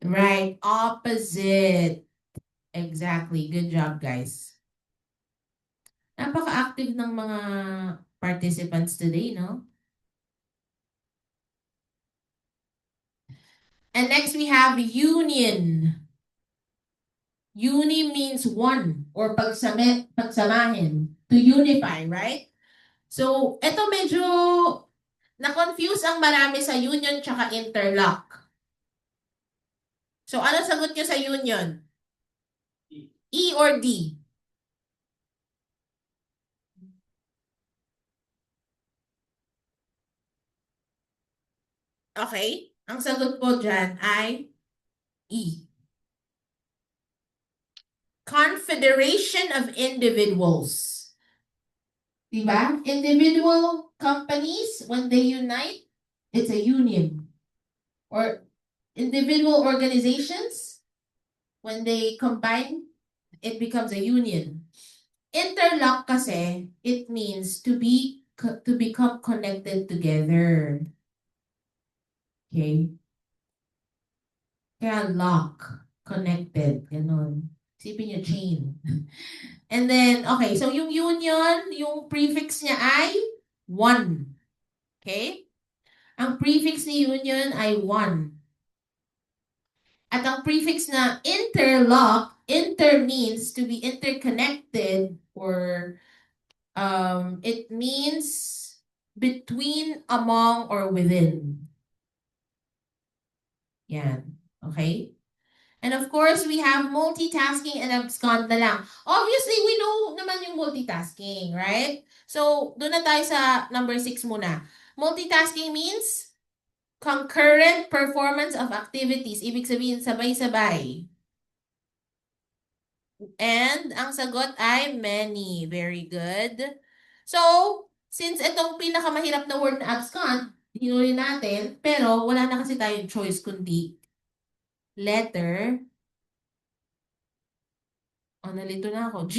Right, opposite. Exactly. Good job, guys. Napaka-active ng mga participants today, no? And next we have union. Uni means one or pagsamahin. To unify, right? So, ito medyo na-confuse ang marami sa union tsaka interlock. So, ano sagot nyo sa union? E or D? Okay? Ang sagot po dyan ay E. Confederation of individuals. Diba? Individual companies, when they unite, it's a union. Or individual organizations, when they combine, it becomes a union. Interlock kasi, it means to become connected together. Okay? Kaya lock, connected, ganun. Isipin niyo chain. And then, okay, so yung union, yung prefix niya ay 1. Okay? Ang prefix ni union ay 1. At ang prefix na interlock, inter means to be interconnected or it means between, among, or within. Yan. Okay? And of course, we have multitasking and abscond na lang. Obviously, we know naman yung multitasking, right? So, doon na tayo sa number 6 muna. Multitasking means concurrent performance of activities. Ibig sabihin, sabay-sabay. And ang sagot ay many. Very good. So, since itong pinakamahirap na word na abscond, hinuli natin, pero wala na kasi tayong choice kundi letter. Oh, nalito na ako. G.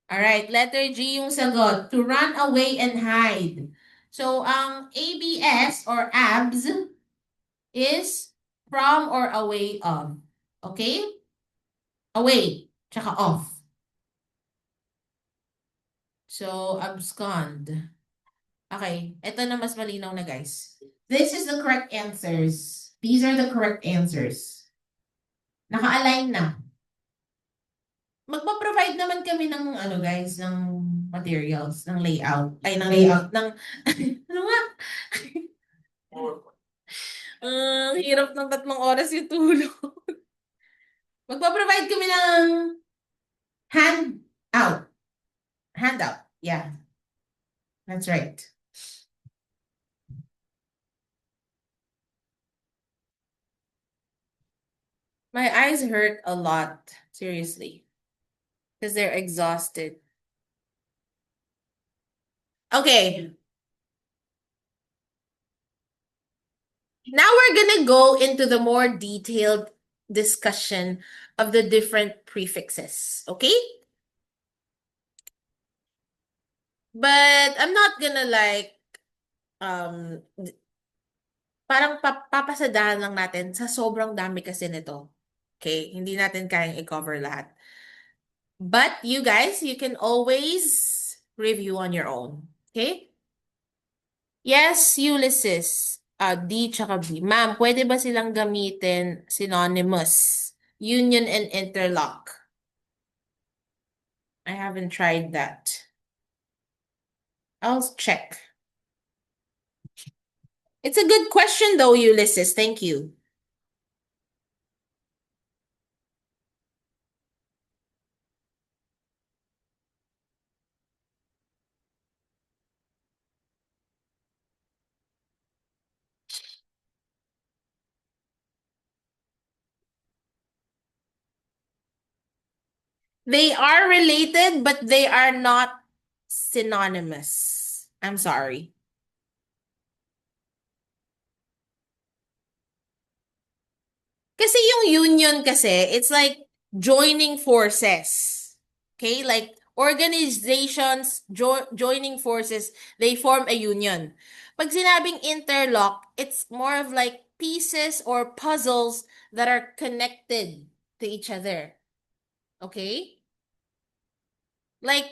Alright, letter G yung sagot. To run away and hide. So, ang ABS or abs is from or away of. Okay? Away, tsaka off. So, abscond. Okay, ito na mas malinaw na guys. This is the correct answers. These are the correct answers. Naka-align na. Magpa-provide naman kami ng ano guys, ng materials, ng layout. Ay, ng layout, ng ano nga? Hirap ng 3 oras yung tulog. Magpa-provide kami ng handout. Handout, yeah. That's right. My eyes hurt a lot, seriously. Because they're exhausted. Okay. Now we're gonna go into the more detailed discussion of the different prefixes, okay? But I'm not gonna like, parang papasadahan lang natin sa sobrang dami kasi nito. Okay? Hindi natin kayang i-cover lahat. But you guys, you can always review on your own. Okay? Yes, Ulysses. D tsaka B. Ma'am, pwede ba silang gamitin synonymous? Union and interlock. I haven't tried that. I'll check. It's a good question though, Ulysses. Thank you. They are related, but they are not synonymous. I'm sorry. Kasi yung union kasi, it's like joining forces. Okay? Like organizations joining forces, they form a union. Pag sinabing interlock, it's more of like pieces or puzzles that are connected to each other. Okay? Like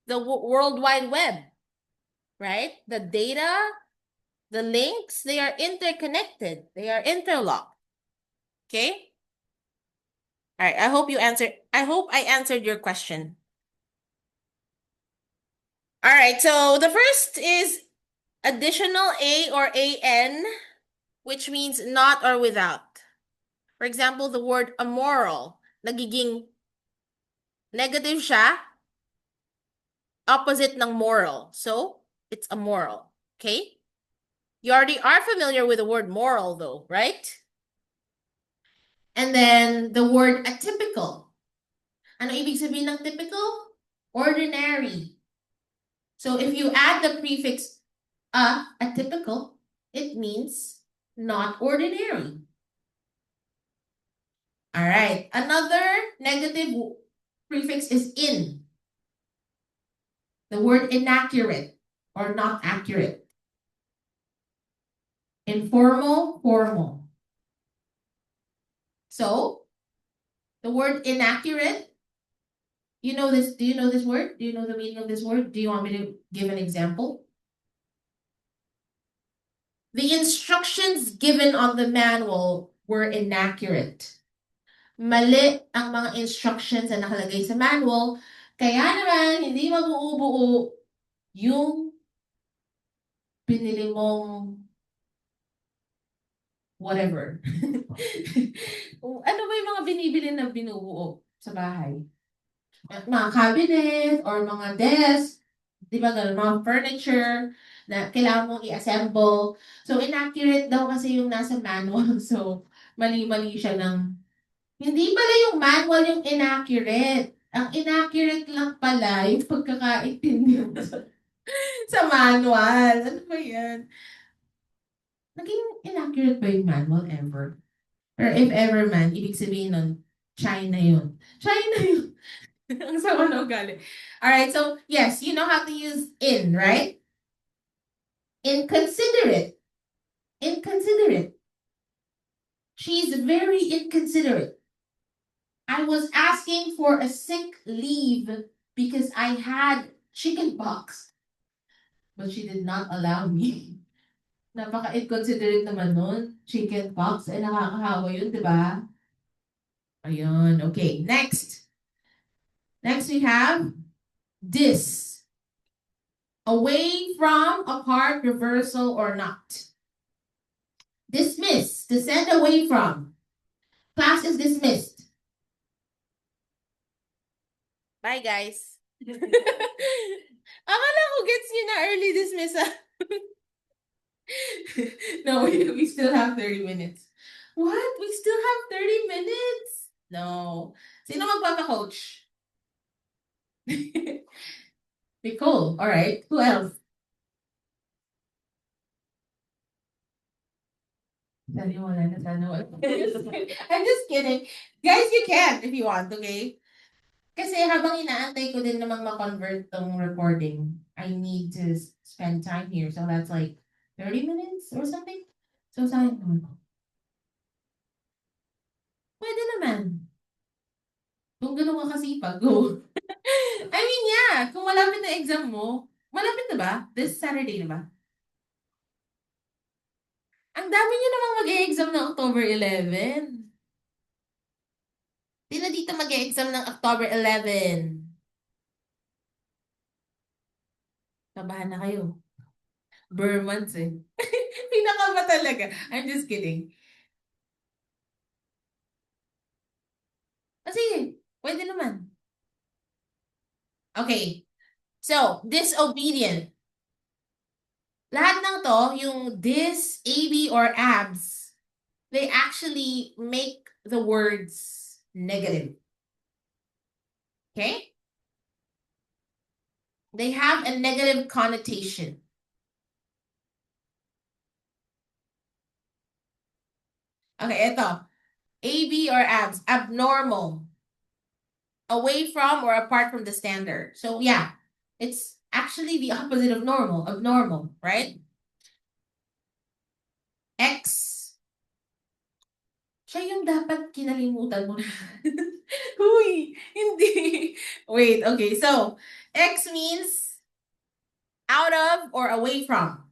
the World Wide Web, right? The data, the links, they are interconnected. They are interlocked. Okay? All right, I hope I answered your question. All right, so the first is additional a or an, which means not or without. For example, the word amoral, nagiging negative siya, opposite ng moral. So, it's amoral. Okay? You already are familiar with the word moral though, right? And then the word atypical. Ano ibig sabihin ng typical? Ordinary. So if you add the prefix atypical, it means not ordinary. All right. Another negative prefix is in. The word inaccurate or not accurate. Informal, formal. So, the word inaccurate, you know this, do you know this word? Do you know the meaning of this word? Do you want me to give an example? The instructions given on the manual were inaccurate. Mali ang mga instructions na nakalagay sa manual, kaya naman hindi mabuo-buo yung pinili mong whatever. Ano ba yung mga binibili na binubuo sa bahay? Mga cabinet or mga desk, di ba ganun, mga furniture na kailangan mong i-assemble. So, inaccurate daw kasi yung nasa manual. So, mali-mali siya ng... Hindi pala yung manual yung inaccurate. Ang inaccurate lang pala yung pagkakaintindi mo sa manual. Ano ba yan? Naging inaccurate ba yung manual ever? Or if ever man, ibig sabihin nun, China yun. China yun. Ang sama na ugali. Alright, so yes, you know how to use in, right? Inconsiderate. Inconsiderate. She's very inconsiderate. I was asking for a sick leave because I had chicken pox. But she did not allow me. Napaka-inconsiderate naman nun. Chicken pox. Nakakahawa yun, di ba? Ayun. Okay, next. Next we have this. Away from, apart, reversal, or not. Dismiss. To send away from. Class is dismissed. Bye, guys. Akala ko gets niyo na early dismissal. No, we still have 30 minutes. What? We still have 30 minutes? No. Sino magpapa-coach? Nicole. All right. Who else? Sana wala na, sana wala. I'm just kidding. Guys, you can if you want, okay? Kasi habang inaantay ko din namang ma-convert tong recording, I need to spend time here. So that's like 30 minutes or something. So sayang naman. Pwede naman. Kung ganun ka kasipag, go. I mean, yeah. Kung malapit na exam mo, malapit na ba? This Saturday na ba? Ang dami nyo namang mag-e-exam ng October 11. Di na dito mag-e-exam ng October 11. Kabahan na kayo. Burr months eh. Pinakaba talaga. I'm just kidding. Sige, pwede naman. Okay. So, disobedient. Lahat ng to, yung dis, AB, or abs, they actually make the words negative. Okay? They have a negative connotation. Okay, ito. AB or abs, abnormal. Away from or apart from the standard. So yeah, it's actually the opposite of normal, abnormal, right? X. Siya yung dapat kinalimutan mo na. Huy, hindi. Wait, okay, so X means out of or away from.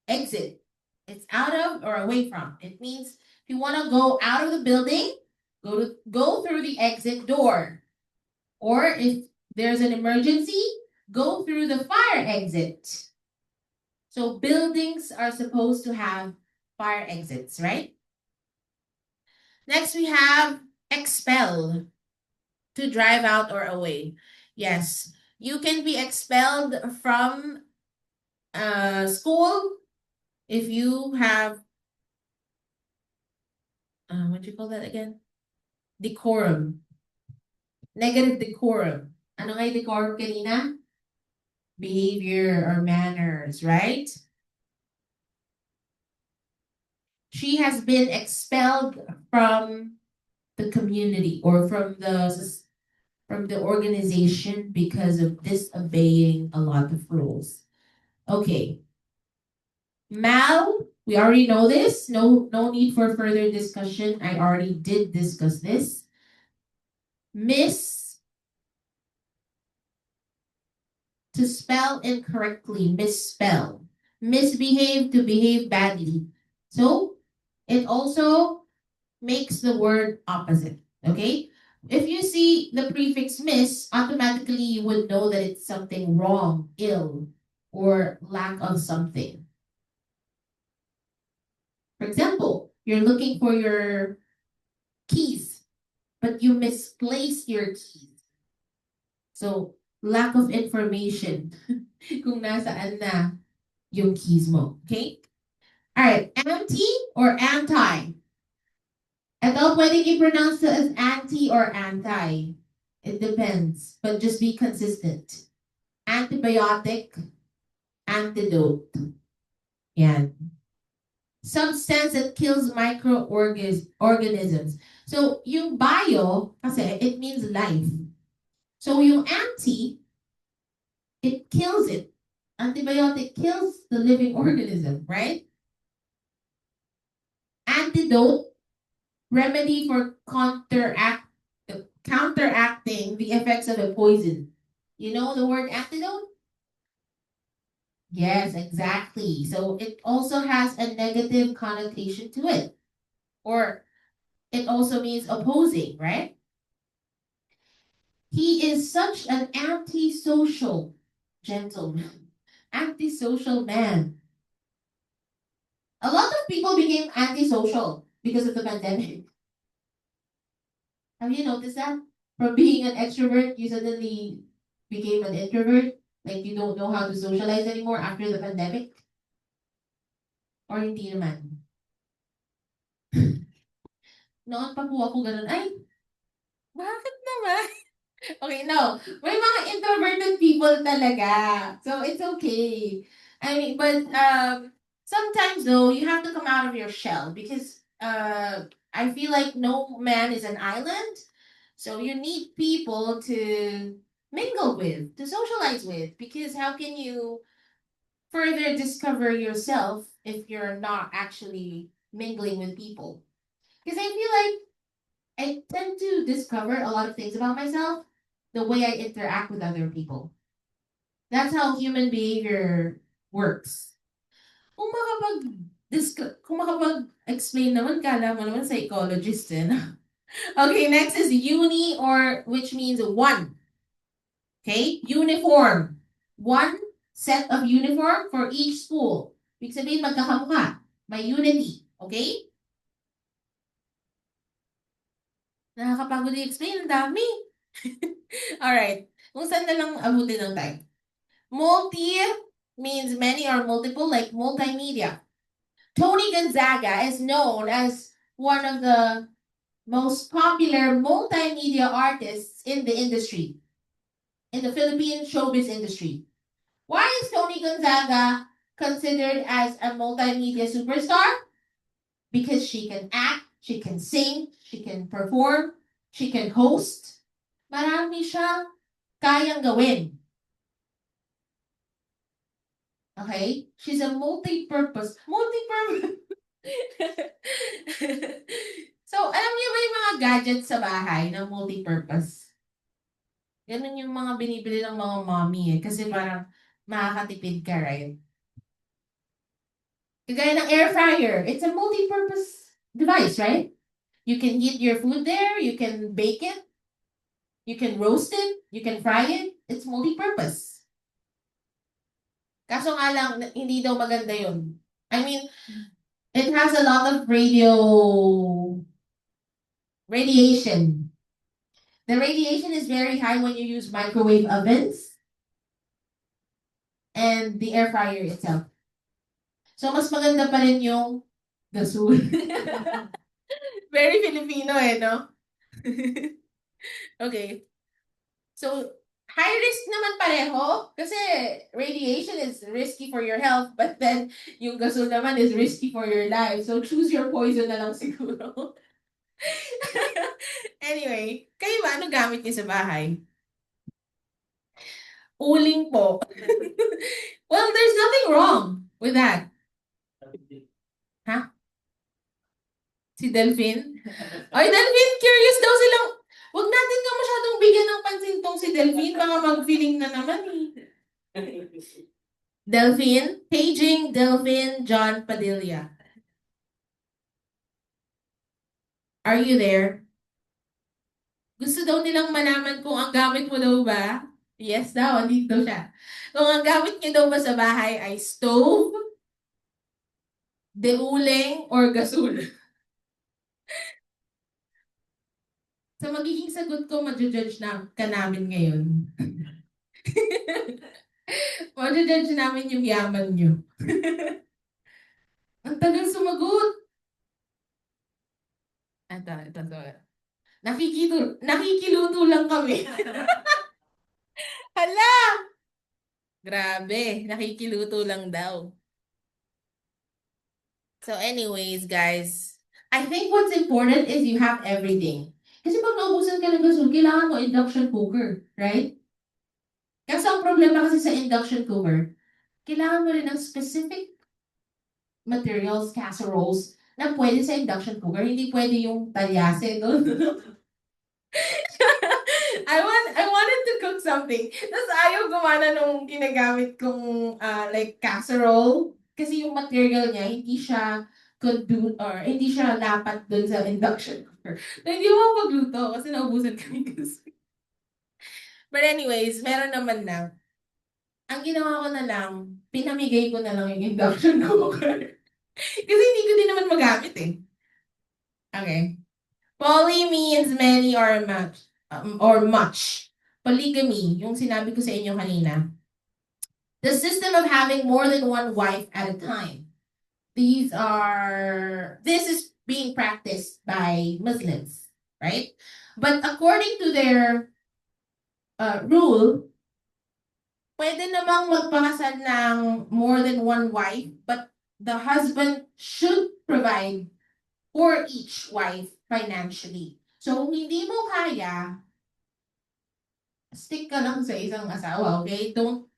Exit. It's out of or away from. It means if you want to go out of the building, go through the exit door. Or if there's an emergency, go through the fire exit. So buildings are supposed to have fire exits, right? Next, we have expel, to drive out or away. Yes, you can be expelled from school if you have, what do you call that again? Decorum. Negative decorum. Ano nga yung decorum kanina? Behavior or manners, right? She has been expelled from the community or from the organization because of disobeying a lot of rules. Okay. Mal, we already know this. No need for further discussion. I already did discuss this. Miss, to spell incorrectly, misspell. misbehave, to behave badly. So it also makes the word opposite. Okay? If you see the prefix mis, automatically you would know that it's something wrong, ill, or lack of something. For example, you're looking for your keys, but you misplaced your keys. So, lack of information kung nasaan na yung keys mo. Okay? Alright, anti or anti? Ito pwedeng i-pronounce as anti or anti. It depends, but just be consistent. Antibiotic, antidote. Yan. Substance that kills microorganisms. So, yung bio, kasi it means life. So, yung anti, it kills it. Antibiotic kills the living organism, right? Antidote, remedy for counteracting the effects of a poison. You know the word antidote? Yes, exactly. So it also has a negative connotation to it. Or it also means opposing, right? He is such an antisocial gentleman, antisocial man. A lot of people became antisocial because of the pandemic. Have you noticed that? From being an extrovert, you suddenly became an introvert. Like you don't know how to socialize anymore after the pandemic? Or hindi naman? Noon pa po ako ganun, ay, bakit naman? Okay, no. May mga introverted people talaga. So, it's okay. I mean, but sometimes though, you have to come out of your shell because I feel like no man is an island. So, you need people to mingle with, to socialize with, because how can you further discover yourself if you're not actually mingling with people? Because I feel like I tend to discover a lot of things about myself the way I interact with other people. That's how human behavior works. Kung makapag-explain naman, kala mo naman psychologist eh. Okay, next is uni or which means one. Okay, uniform. One set of uniform for each school. Ibig sabihin magkakamukha. May unity. Okay? Nakakapagod i-explain. Ang dami. Alright. Kung saan na lang abutin ng time. Multi means many or multiple, like multimedia. Tony Gonzaga is known as one of the most popular multimedia artists in the industry, in the Philippine showbiz industry. Why is Tony Gonzaga considered as a multimedia superstar? Because she can act, she can sing, she can perform, she can host. Marami siya kayang gawin. Okay? She's a multi-purpose. So, alam niyo ba yung mga gadgets sa bahay na multi-purpose? Ganun yung mga binibili ng mga mommy eh. Kasi parang makakatipid ka, right? Kagaya ng air fryer. It's a multi-purpose device, right? You can heat your food there. You can bake it. You can roast it. You can fry it. It's multi-purpose. Kaso nga lang, hindi daw maganda yun. I mean, it has a lot of radiation. The radiation is very high when you use microwave ovens and the air fryer itself. So, mas maganda pa rin yung gasol. Very Filipino eh, no? Okay. So, high risk naman pareho kasi radiation is risky for your health but then yung gasol naman is risky for your life. So, choose your poison na lang siguro. Anyway, kayo ba? Ano gamit niyo sa bahay? Uling po. Well, there's nothing wrong with that. Si Delphine? Ay, Delphine, curious daw silang. Huwag natin ka masyadong bigyan ng pansin tong si Delphine. Baka mag-feeling na naman eh. Delphine, paging Delphine John Padilla. Are you there? Gusto daw nilang malaman kung ang gamit mo daw ba? Yes daw, andito siya. Kung ang gamit niyo daw ba sa bahay ay stove, deuling, or gasol. Sa magiging sagot ko, ma-judge na ka namin ngayon. Ma-judge namin yung yaman nyo. Ang tagal sumagot. Ito. Nakikiluto lang kami. Hala! Grabe, nakikiluto lang daw. So anyways, guys, I think what's important is you have everything. Kasi pag naubusan ka ng gasol, kailangan mo induction cooker, right? Kasi ang problema kasi sa induction cooker, kailangan mo rin ng specific materials, casseroles, na pwede sa induction cooker. Hindi pwede yung talyase doon. I wanted to cook something. Tapos ayaw gumana nung ginagamit kong like casserole. Kasi yung material niya, hindi siya hindi siya dapat dun sa induction cooker. So, hindi mo magluto kasi naubusan kami kasi. But anyways, meron naman na. Ang ginawa ko na lang, pinamigay ko na lang yung induction cooker. Kasi hindi ko din naman magamit eh. Okay. Poly means many or much. Polygamy, yung sinabi ko sa inyo kanina. The system of having more than one wife at a time. This is being practiced by Muslims, right? But according to their rule, pwede namang magpakasal ng more than one wife, but the husband should provide for each wife financially. So, kung hindi mo kaya, stick ka lang sa isang asawa, okay? Don't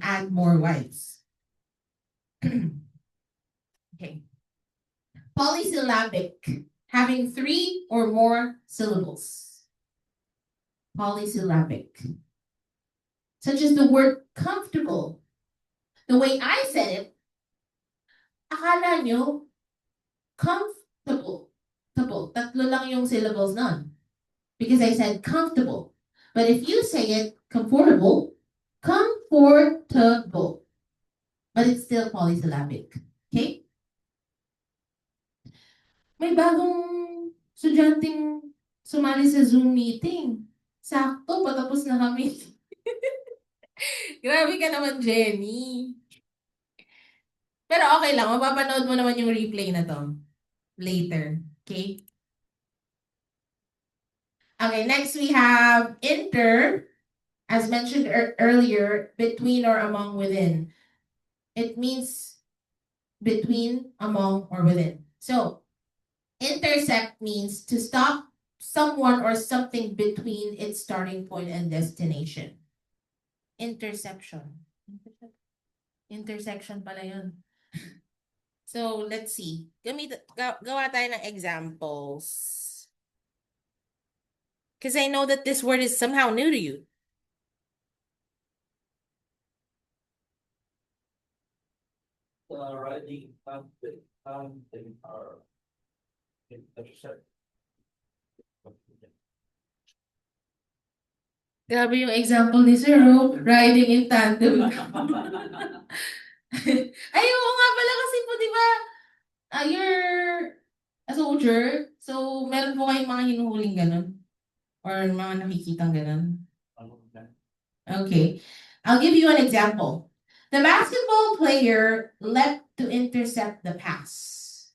add more wives. Okay. Polysyllabic, having 3 or more syllables. Polysyllabic. Such as the word comfortable. The way I said it, akala nyo, comfortable. Tatlo lang yung syllables nun. Because I said comfortable. But if you say it comfortable, comfortable. But it's still polysyllabic. Okay? May bagong estudyanteng sumali sa Zoom meeting. Sakto, patapos na kami. Grabe ka naman, Jenny. Pero okay lang, mapapanood mo naman yung replay na to later. Okay? Okay, next we have inter, as mentioned earlier, between or among, within. It means between, among, or within. So, intercept means to stop someone or something between its starting point and destination. Interception. Intersection pala yun. So, let's see. Gawa tayo ng examples. Because I know that this word is somehow new to you. Riding something or intercept. Grabe yung example ni Sir Ro, riding in tandem. Ay, oo nga pala kasi po, di ba, you're a soldier, so meron po kayong mga hinuhuling ganun? Or mga nakikitang ganun? Okay. I'll give you an example. The basketball player leapt to intercept the pass.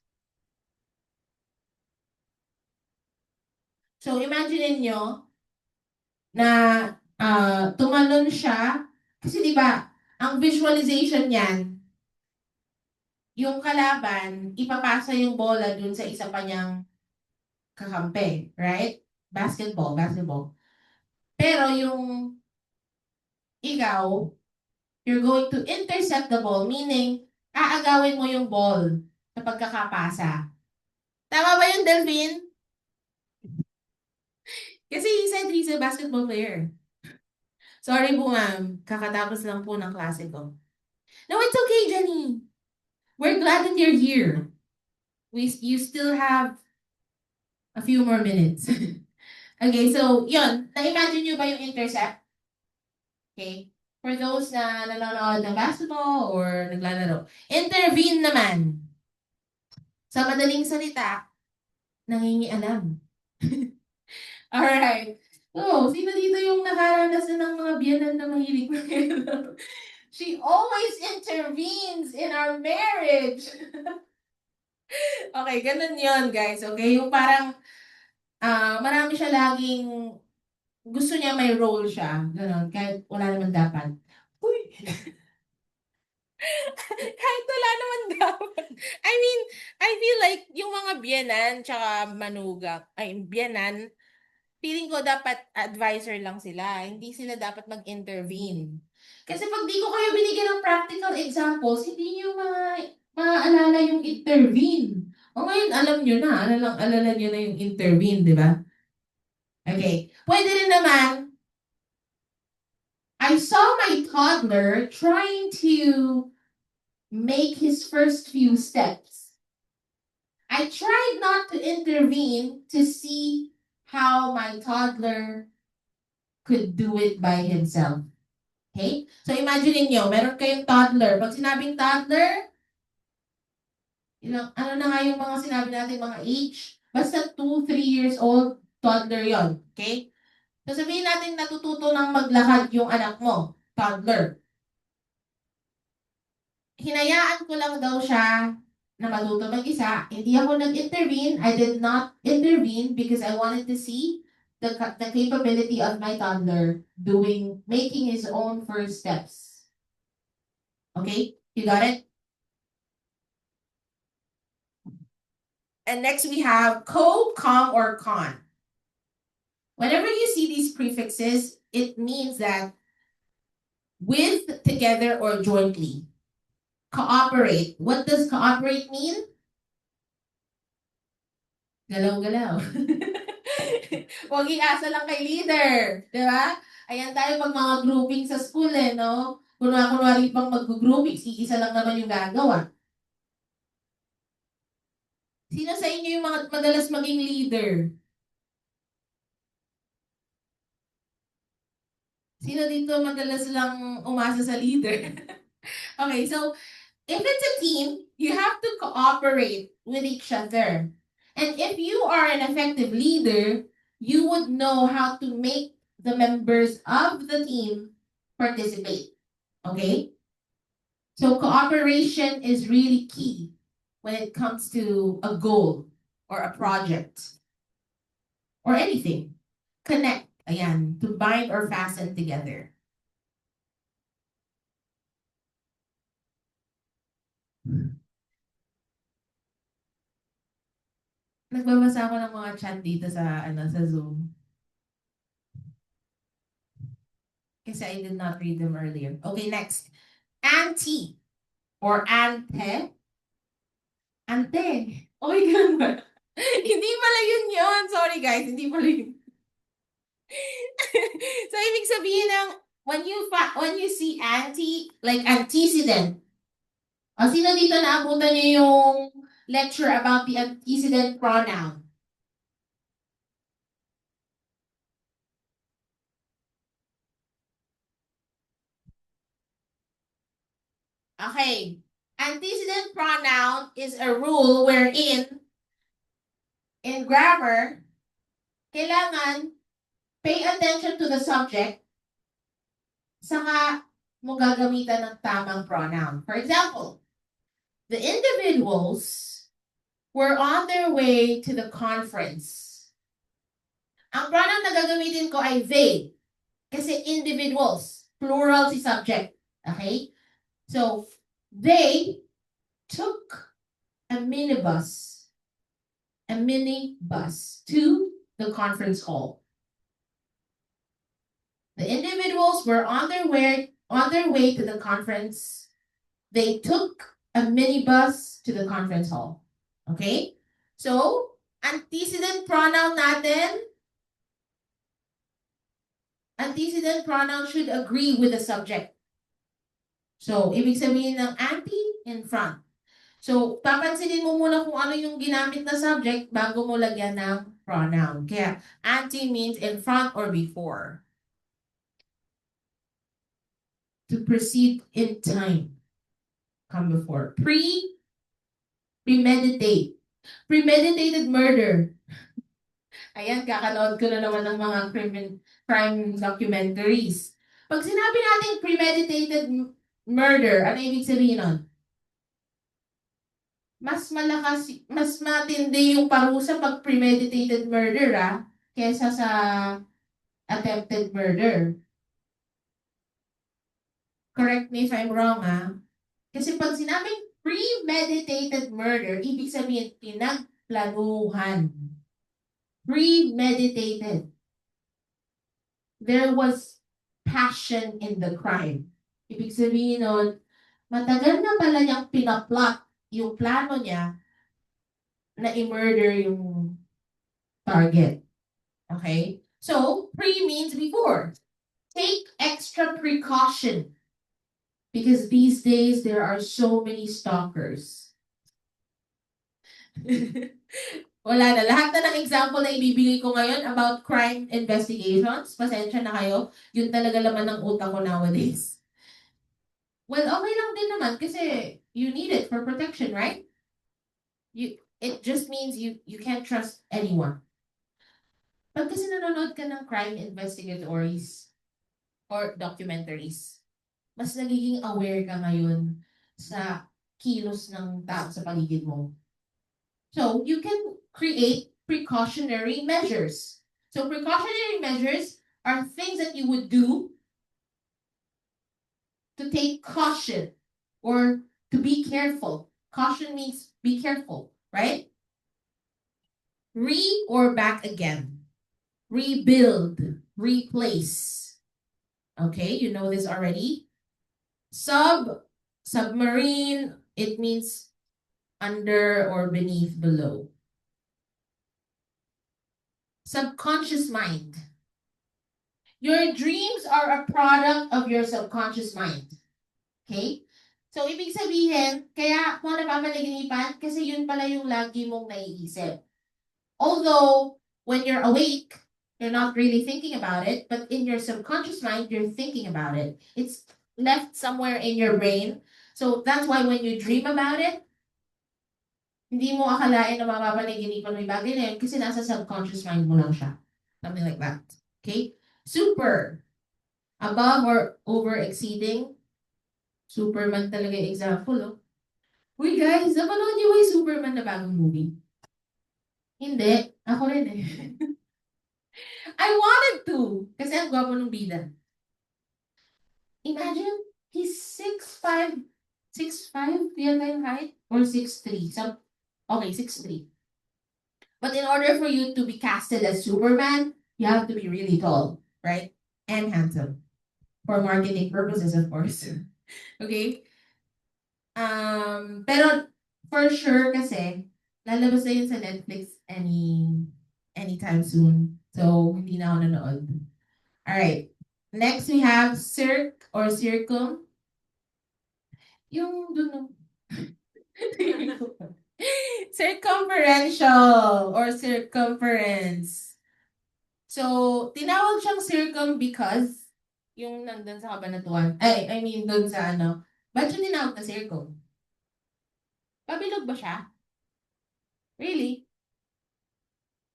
So, imagine niyo na tumalon siya. Kasi di ba, ang visualization niyan, yung kalaban, ipapasa yung bola dun sa isa pa niyang kakampi, right? Basketball. Pero yung ikaw, you're going to intercept the ball, meaning, aagawin mo yung ball sa pagkakapasa. Tama ba yun, Delphine? Kasi he said he's a basketball player. Sorry po, ma'am. Kakatapos lang po ng klase ko. No, it's okay, Jenny. We're glad that you're here. You still have a few more minutes. Okay, so yun. Na-imagine nyo ba yung intercept? Okay. For those na nanonood ng basketball or naglalaro. Intervene naman. Sa madaling salita, nangingialam. Alright. Oh, sino dito yung nakaranas na ng mga biyanan na mahilig mangialam? She always intervenes in our marriage. Okay, ganun yun, guys. Okay, yung parang marami siya laging gusto niya may role siya. Ganon, kahit wala naman dapat. Uy! Kahit wala naman dapat. I mean, I feel like yung mga biyanan tsaka manugang, biyanan, feeling ko dapat advisor lang sila. Hindi sila dapat mag-intervene. Kasi pag di ko kayo binigyan ng practical examples, hindi nyo maaalala yung intervene. O ngayon, alam nyo na. Alala nyo na yung intervene, di ba? Okay. Pwede rin naman, I saw my toddler trying to make his first few steps. I tried not to intervene to see how my toddler could do it by himself. Okay? So imagine niyo, meron kayong toddler. Pag sinabing toddler, ano na nga yung mga sinabi natin, mga age? Basta 2, 3 years old, toddler yon. Okay? So sabihin natin natututo ng maglakad yung anak mo, toddler. Hinayaan ko lang daw siya na matuto mag-isa. Hindi ako nag-intervene. I did not intervene because I wanted to see the capability of my toddler making his own first steps. Okay? You got it? And next we have co, com, or con. Whenever you see these prefixes, it means that with, together, or jointly. Cooperate. What does cooperate mean? Galaw-galaw. Huwag iasa lang kay leader. Di ba? Ayan tayo pag mga grouping sa school no? Kunwari pang mag-grouping, isa lang naman yung gagawa. Sino sa inyo yung mga madalas maging leader? Sino dito madalas lang umasa sa leader? Okay, so if it's a team, you have to cooperate with each other. And if you are an effective leader, you would know how to make the members of the team participate. Okay? So cooperation is really key when it comes to a goal or a project or anything. Connect. Ayan, to bind or fasten together. Nagbabasa ako ng mga chat dito sa Zoom. Kasi I did not read them earlier. Okay, next. Ante or ante. Ante. Okay, ganun ba? Hindi pala yun. Sorry guys, hindi pala yun. So, ibig sabihin ng, when you see ante, like antecedent. O, sino dito naabutan niyo yung lecture about the antecedent pronoun? Okay. Antecedent pronoun is a rule wherein in grammar, kailangan pay attention to the subject, saka mo gagamitan ng tamang pronoun. For example, the individuals were on their way to the conference. Ang pronoun na gagamitin ko ay they. Kasi individuals, plural si subject. Okay? So, they took a minibus to the conference hall. The individuals were on their way to the conference. They took a minibus to the conference hall. Okay? So, antecedent pronoun natin, antecedent pronoun should agree with the subject. So, ibig sabihin ng ante, in front. So, papansinin mo muna kung ano yung ginamit na subject bago mo lagyan ng pronoun. Kaya, ante means in front or before. To proceed in time. Come before. Premeditate. Premeditated murder. Ayan, kakanood ko na naman ng mga crime documentaries. Pag sinabi natin premeditated murder, ano ibig sabihin nun? Mas malakas, mas matindi yung parusa pag premeditated murder, kesa sa attempted murder. Correct me if I'm wrong, Kasi pag sinabing premeditated murder, ibig sabihin pinagplanuhan. Premeditated. There was passion in the crime. Ibig sabihin nun, matagal na pala niyang pinaplot yung plano niya na i-murder yung target. Okay? So, pre means before. Take extra precaution. Because these days, there are so many stalkers. Wala na. Lahat na ng example na ibibigay ko ngayon about crime investigations, pasensya na kayo, yun talaga laman ng utak ko nowadays. Well, okay lang din naman kasi you need it for protection, right? It just means you can't trust anyone. Pag kasi nanonood ka ng crime investigatories or documentaries, mas nagiging aware ka ngayon sa kilos ng tao sa paligid mo. So, you can create precautionary measures. So, precautionary measures are things that you would do to take caution or to be careful. Caution means be careful, right? Or back again. Rebuild, replace. Okay, you know this already. Submarine, it means under or beneath, below. Subconscious mind. Your dreams are a product of your subconscious mind. Okay? So, ibig sabihin, kaya kung napapanaginipan, kasi yun pala yung lagi mong naiisip. Although, when you're awake, you're not really thinking about it, but in your subconscious mind, you're thinking about it. It's left somewhere in your brain. So, that's why when you dream about it, hindi mo akalain na mapapanaginipan mo yung bagay na yun kasi nasa subconscious mind mo lang siya. Something like that. Okay? Super. Above or over exceeding. Superman talaga yung example, oh. Uy guys, napanood niyo ba yung Superman na bagong movie? Hindi. Ako rin eh. I wanted to. Kasi ang gwapo ng bida. Imagine, he's 6'5", 6'5", yata yung height? Or 6'3". Okay, 6'3". But in order for you to be casted as Superman, you have to be really tall, right? And handsome. For marketing purposes, of course. Okay? Pero for sure kasi, lalabas na yun sa Netflix anytime soon. So, hindi na ako nanood. Alright. Next, we have circum. Yung dun. Circumferential or circumference. So, tinawag siyang circum because yung nandun sa Kabanatuan. I mean, dun sa ano. Ba't siya tinawag na circum? Pabilog ba siya? Really?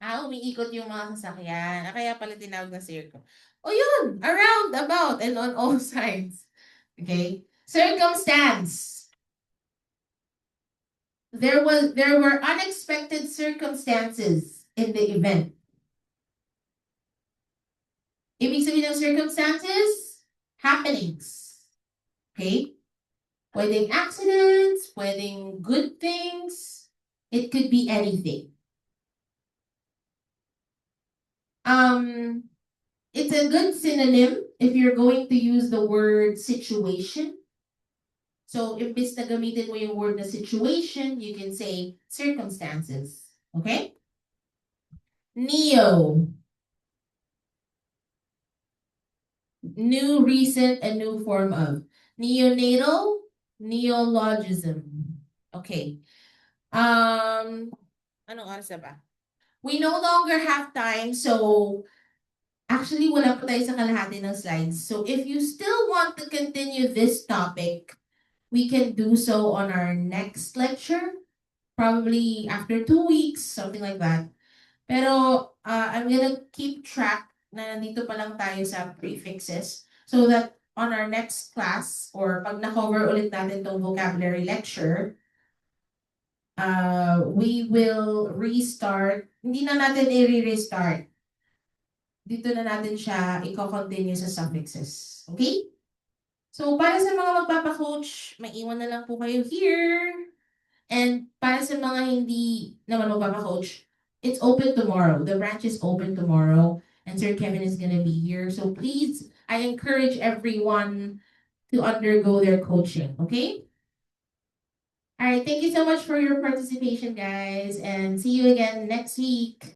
Umiikot yung mga sasakyan. Kaya pala tinawag na circum. O yun! Around, about, and on all sides. Okay? Circumstance. There were unexpected circumstances in the event. Ibig sabihin ng circumstances, happenings. Okay? Pwedeng accidents, pwedeng good things. It could be anything. It's a good synonym if you're going to use the word situation. So, imbis na gamitin mo yung word na situation, you can say circumstances. Okay? Neo. New, recent, and new form of. Neonatal neologism. Okay. Anong oras na ba? We no longer have time, so actually wala pa tayo sa kalahati ng slides. So if you still want to continue this topic, we can do so on our next lecture, probably after 2 weeks, something like that. Pero I'm gonna keep track na nandito pa lang tayo sa prefixes so that on our next class or pag na-cover ulit natin tong vocabulary lecture, we will restart. Hindi na natin i-restart. Dito na natin siya i-continue sa suffixes. Okay? So, para sa mga magpapacoach, may iwan na lang po kayo here. And para sa mga hindi naman magpapacoach, it's open tomorrow. The branch is open tomorrow. And Sir Kevin is gonna be here. So please, I encourage everyone to undergo their coaching. Okay? All right. Thank you so much for your participation, guys. And see you again next week.